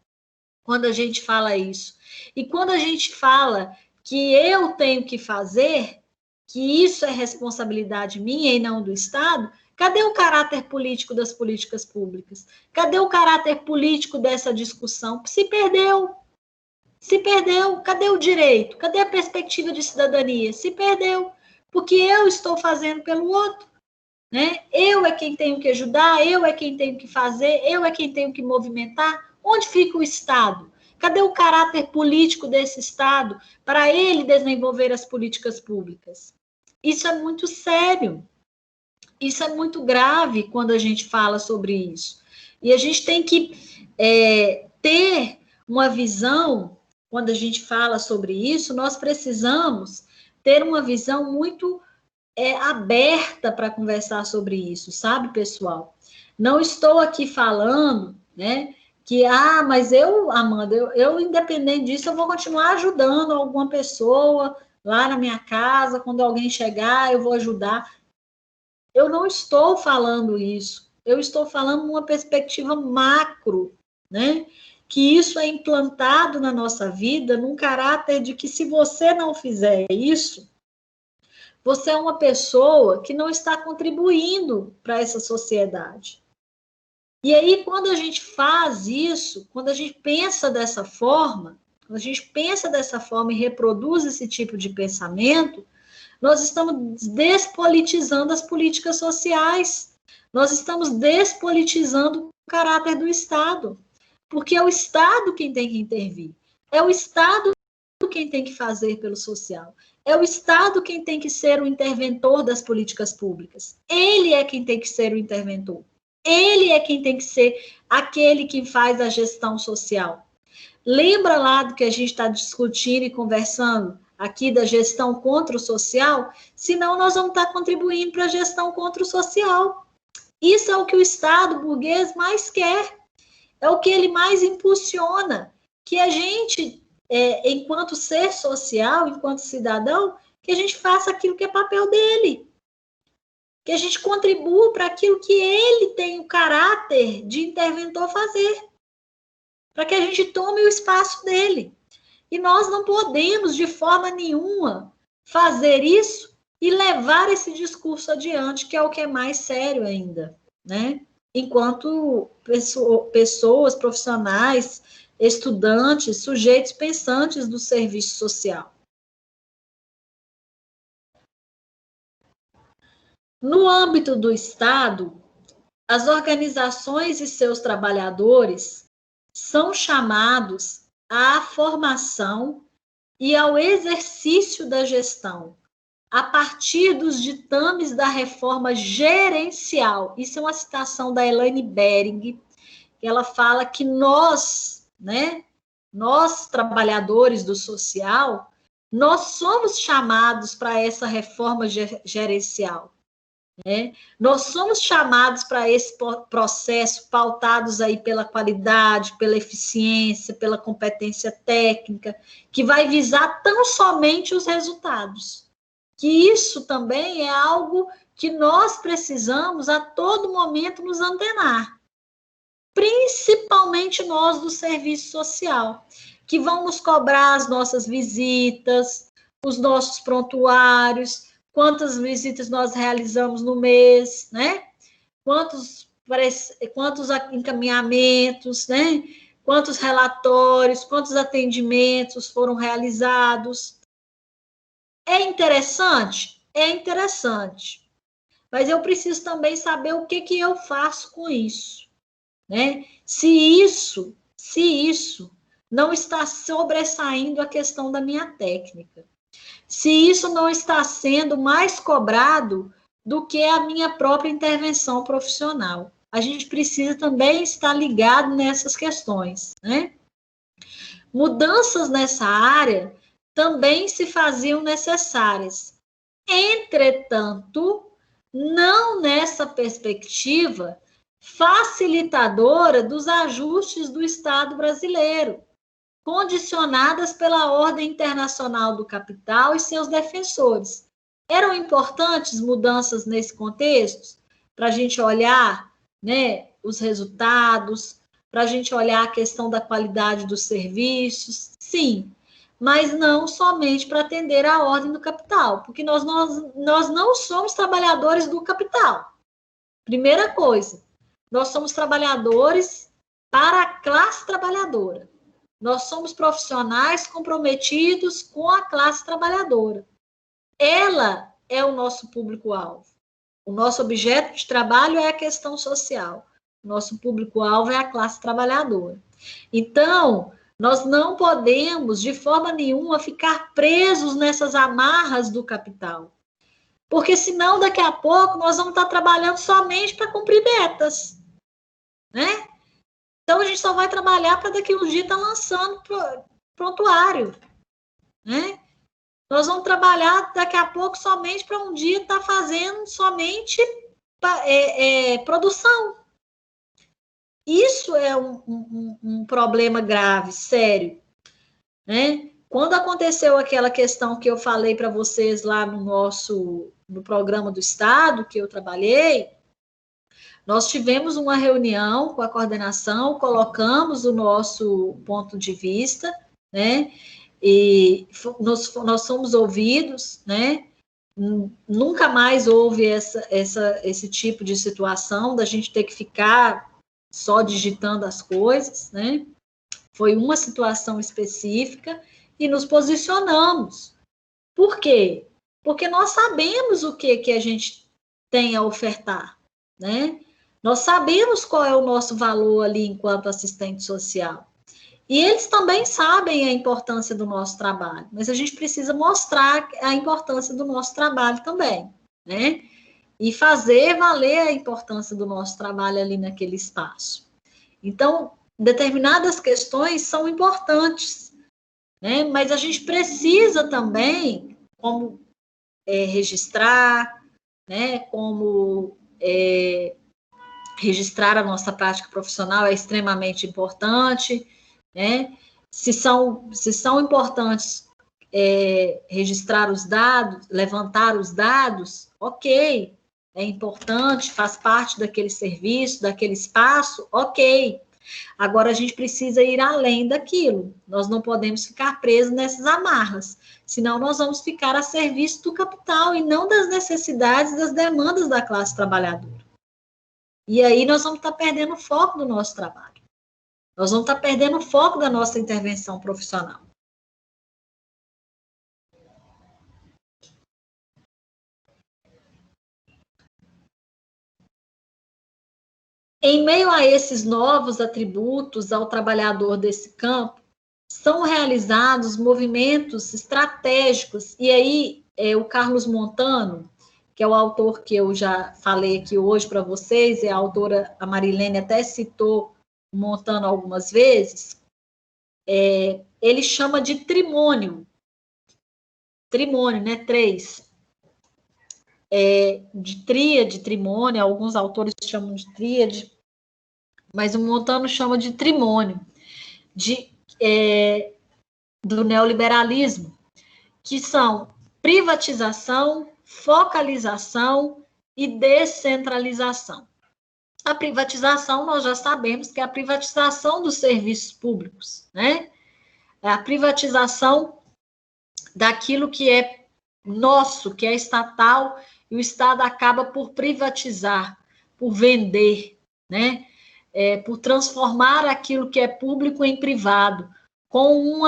quando a gente fala isso. E quando a gente fala que eu tenho que fazer, que isso é responsabilidade minha e não do Estado, cadê o caráter político das políticas públicas? Cadê o caráter político dessa discussão? Se perdeu. Se perdeu. Cadê o direito? Cadê a perspectiva de cidadania? Se perdeu. Porque eu estou fazendo pelo outro, né? Eu é quem tenho que ajudar, eu é quem tenho que fazer, eu é quem tenho que movimentar. Onde fica o Estado? Cadê o caráter político desse Estado para ele desenvolver as políticas públicas? Isso é muito sério. Isso é muito grave quando a gente fala sobre isso. E a gente tem que ter uma visão, quando a gente fala sobre isso, nós precisamos ter uma visão muito aberta para conversar sobre isso, sabe, pessoal? Não estou aqui falando, né, que, mas eu, Amanda, eu independente disso, eu vou continuar ajudando alguma pessoa lá na minha casa, quando alguém chegar, eu vou ajudar. Eu não estou falando isso, eu estou falando numa perspectiva macro, né? Que isso é implantado na nossa vida num caráter de que se você não fizer isso, você é uma pessoa que não está contribuindo para essa sociedade. E aí, quando a gente faz isso, quando a gente pensa dessa forma, e reproduz esse tipo de pensamento, nós estamos despolitizando as políticas sociais, nós estamos despolitizando o caráter do Estado, porque é o Estado quem tem que intervir, é o Estado quem tem que fazer pelo social, é o Estado quem tem que ser o interventor das políticas públicas, ele é quem tem que ser o interventor, ele é quem tem que ser aquele que faz a gestão social. Lembra lá do que a gente está discutindo e conversando aqui da gestão contra o social? Senão nós vamos estar contribuindo para a gestão contra o social. Isso é o que o Estado burguês mais quer, é o que ele mais impulsiona, que a gente, enquanto ser social, enquanto cidadão, que a gente faça aquilo que é papel dele, que a gente contribua para aquilo que ele tem o caráter de interventor fazer, para que a gente tome o espaço dele. E nós não podemos, de forma nenhuma, fazer isso e levar esse discurso adiante, que é o que é mais sério ainda, né? enquanto pessoas, profissionais, estudantes, sujeitos pensantes do serviço social. No âmbito do Estado, as organizações e seus trabalhadores são chamados à formação e ao exercício da gestão, a partir dos ditames da reforma gerencial. Isso é uma citação da Elaine Bering, que ela fala que nós, nós trabalhadores do social, nós somos chamados para essa reforma gerencial. Nós somos chamados para esse processo pautados aí pela qualidade, pela eficiência, pela competência técnica, que vai visar tão somente os resultados. Que isso também é algo que nós precisamos a todo momento nos antenar. Principalmente nós do serviço social, que vão nos cobrar as nossas visitas, os nossos prontuários, quantas visitas nós realizamos no mês, quantos encaminhamentos, quantos relatórios, quantos atendimentos foram realizados. É interessante? É interessante. Mas eu preciso também saber o que eu faço com isso. Se isso não está sobressaindo a questão da minha técnica. Se isso não está sendo mais cobrado do que a minha própria intervenção profissional. A gente precisa também estar ligado nessas questões, Mudanças nessa área também se faziam necessárias. Entretanto, não nessa perspectiva facilitadora dos ajustes do Estado brasileiro, condicionadas pela ordem internacional do capital e seus defensores. Eram importantes mudanças nesse contexto? Para a gente olhar os resultados, para a gente olhar a questão da qualidade dos serviços? Sim, mas não somente para atender à ordem do capital, porque nós não somos trabalhadores do capital. Primeira coisa, nós somos trabalhadores para a classe trabalhadora. Nós somos profissionais comprometidos com a classe trabalhadora. Ela é o nosso público-alvo. O nosso objeto de trabalho é a questão social. O nosso público-alvo é a classe trabalhadora. Então, nós não podemos, de forma nenhuma, ficar presos nessas amarras do capital. Porque, senão, daqui a pouco, nós vamos estar trabalhando somente para cumprir metas. Então, a gente só vai trabalhar para daqui a um dia estar lançando prontuário. Nós vamos trabalhar daqui a pouco somente para um dia estar fazendo somente produção. Isso é um problema grave, sério. Quando aconteceu aquela questão que eu falei para vocês lá no programa do Estado, que eu trabalhei, nós tivemos uma reunião com a coordenação, colocamos o nosso ponto de vista, e nós fomos ouvidos, Nunca mais houve esse tipo de situação da gente ter que ficar só digitando as coisas, Foi uma situação específica e nos posicionamos. Por quê? Porque nós sabemos o que a gente tem a ofertar, Nós sabemos qual é o nosso valor ali enquanto assistente social. E eles também sabem a importância do nosso trabalho, mas a gente precisa mostrar a importância do nosso trabalho também, E fazer valer a importância do nosso trabalho ali naquele espaço. Então, determinadas questões são importantes, Mas a gente precisa também, como registrar, como registrar a nossa prática profissional é extremamente importante, Se são importantes registrar os dados, levantar os dados, ok, é importante, faz parte daquele serviço, daquele espaço, ok. Agora, a gente precisa ir além daquilo. Nós não podemos ficar presos nessas amarras, senão nós vamos ficar a serviço do capital e não das necessidades, das demandas da classe trabalhadora. E aí nós vamos estar perdendo o foco do nosso trabalho. Nós vamos estar perdendo o foco da nossa intervenção profissional. Em meio a esses novos atributos ao trabalhador desse campo, são realizados movimentos estratégicos, e aí o Carlos Montano, que é o autor que eu já falei aqui hoje para vocês, e a autora, a Marilene, até citou o Montano algumas vezes, ele chama de trimônio, né, 3, de tríade, trimônio, alguns autores chamam de tríade, mas o Montano chama de trimônio, do neoliberalismo, que são privatização, focalização e descentralização. A privatização, nós já sabemos que é a privatização dos serviços públicos, né? É a privatização daquilo que é nosso, que é estatal, e o Estado acaba por privatizar, por vender, né? Por transformar aquilo que é público em privado, com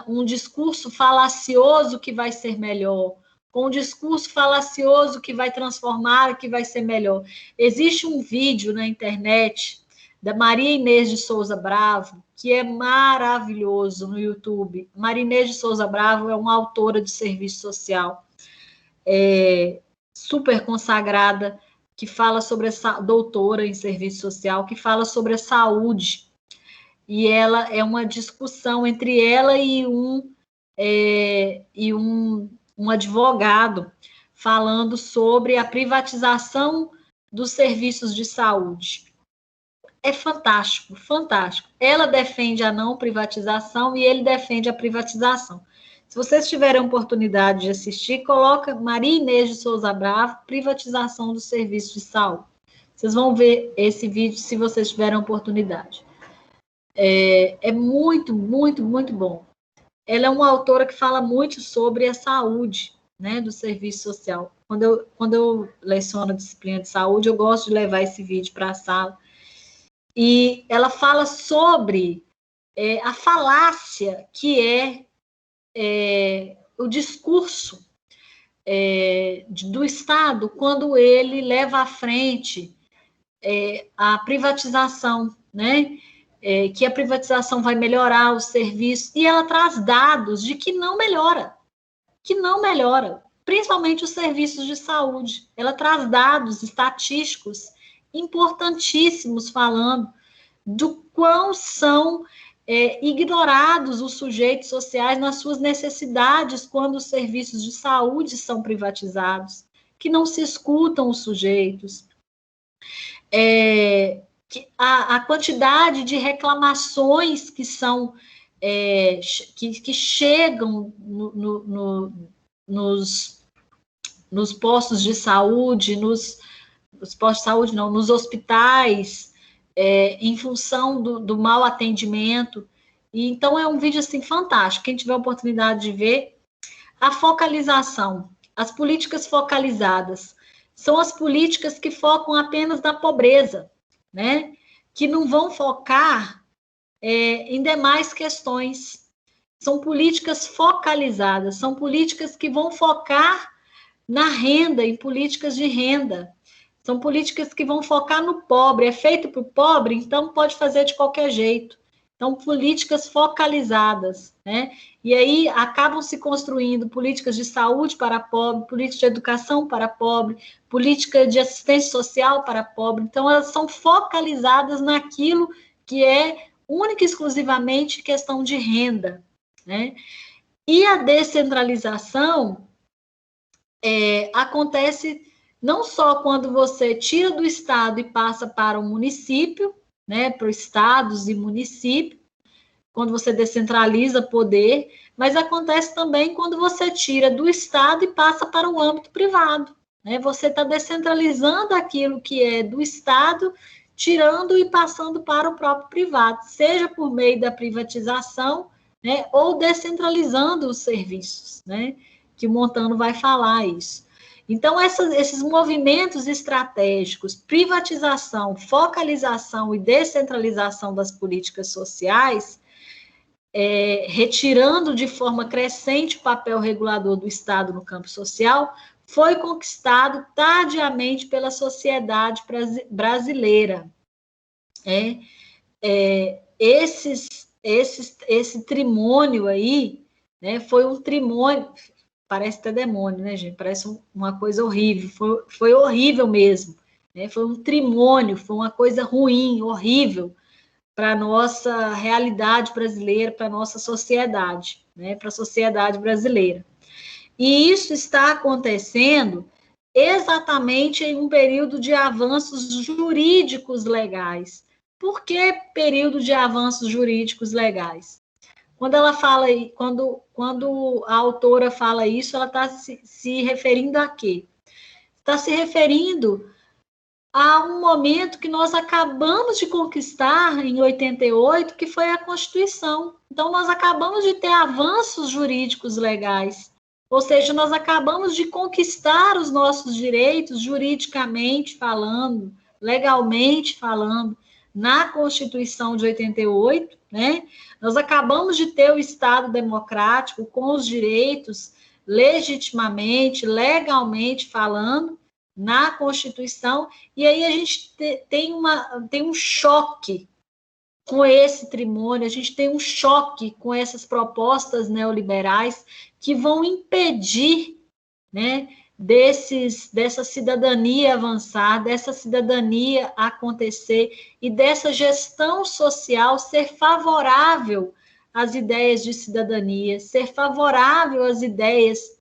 um discurso falacioso que vai ser melhor, com um discurso falacioso que vai transformar, que vai ser melhor. Existe um vídeo na internet da Maria Inês de Souza Bravo, que é maravilhoso no YouTube. Maria Inês de Souza Bravo é uma autora de serviço social, super consagrada, que fala sobre essa doutora em serviço social, que fala sobre a saúde. E ela é uma discussão entre ela e um advogado, falando sobre a privatização dos serviços de saúde. É fantástico, fantástico. Ela defende a não privatização e ele defende a privatização. Se vocês tiverem oportunidade de assistir, coloca Maria Inês de Souza Bravo, privatização do serviço de saúde. Vocês vão ver esse vídeo se vocês tiverem oportunidade. É muito, muito, muito bom. Ela é uma autora que fala muito sobre a saúde, né, do serviço social. Quando eu leciono a disciplina de saúde, eu gosto de levar esse vídeo para a sala. E ela fala sobre a falácia que é o discurso do Estado quando ele leva à frente a privatização, né? Que a privatização vai melhorar os serviços, e ela traz dados de que não melhora, principalmente os serviços de saúde. Ela traz dados estatísticos importantíssimos falando do quão são ignorados os sujeitos sociais nas suas necessidades quando os serviços de saúde são privatizados, que não se escutam os sujeitos. A quantidade de reclamações que são que chegam nos postos de saúde, nos postos de saúde não, nos hospitais, em função do mau atendimento. E, então é um vídeo assim fantástico. Quem tiver a oportunidade de ver, a focalização, as políticas focalizadas são as políticas que focam apenas na pobreza, né? Que não vão focar em demais questões. São políticas focalizadas, são políticas que vão focar na renda, em políticas de renda. São políticas que vão focar no pobre. É feito para o pobre, então pode fazer de qualquer jeito. Então, políticas focalizadas, né? E aí acabam se construindo políticas de saúde para pobre, políticas de educação para pobre, política de assistência social para pobre. Então, elas são focalizadas naquilo que é única e exclusivamente questão de renda, né? E a descentralização acontece não só quando você tira do Estado e passa para o município, né, para estados e municípios, quando você descentraliza poder, mas acontece também quando você tira do Estado e passa para o âmbito privado, né? Você está descentralizando aquilo que é do Estado, tirando e passando para o próprio privado, seja por meio da privatização, né, ou descentralizando os serviços, né, que o Montano vai falar isso. Então, esses movimentos estratégicos, privatização, focalização e descentralização das políticas sociais, retirando de forma crescente o papel regulador do Estado no campo social, foi conquistado tardiamente pela sociedade brasileira. Esse trimônio aí, né, foi um trimônio, parece até demônio, né, gente? Parece uma coisa horrível, foi horrível mesmo, né? Foi um trimônio, foi uma coisa ruim, horrível, para a nossa realidade brasileira, para a nossa sociedade, né? Para a sociedade brasileira. E isso está acontecendo exatamente em um período de avanços jurídicos legais. Por que período de avanços jurídicos legais? Quando ela fala, quando a autora fala isso, ela está se referindo a quê? Está se referindo a um momento que nós acabamos de conquistar em 88, que foi a Constituição. Então, nós acabamos de ter avanços jurídicos legais, ou seja, nós acabamos de conquistar os nossos direitos juridicamente falando, legalmente falando, na Constituição de 88, né? Nós acabamos de ter o Estado democrático com os direitos legitimamente, legalmente falando, na Constituição, e aí a gente tem um choque com esse trimônio, a gente tem um choque com essas propostas neoliberais que vão impedir, né, dessa cidadania avançar, dessa cidadania acontecer e dessa gestão social ser favorável às ideias de cidadania, ser favorável às ideias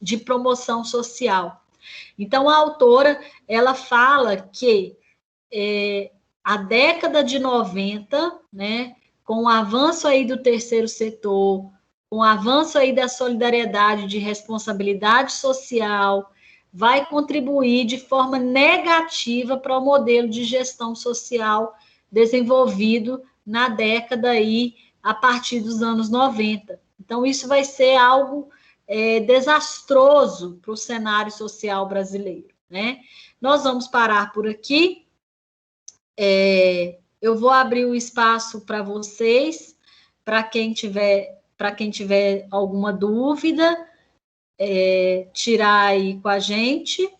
de promoção social. Então, a autora, ela fala que a década de 90, né, com o avanço aí do terceiro setor, com o avanço aí da solidariedade, de responsabilidade social, vai contribuir de forma negativa para o modelo de gestão social desenvolvido na década aí, a partir dos anos 90. Então, isso vai ser algo desastroso para o cenário social brasileiro, né? Nós vamos parar por aqui. Eu vou abrir o espaço para vocês, para quem tiver alguma dúvida, tirar aí com a gente.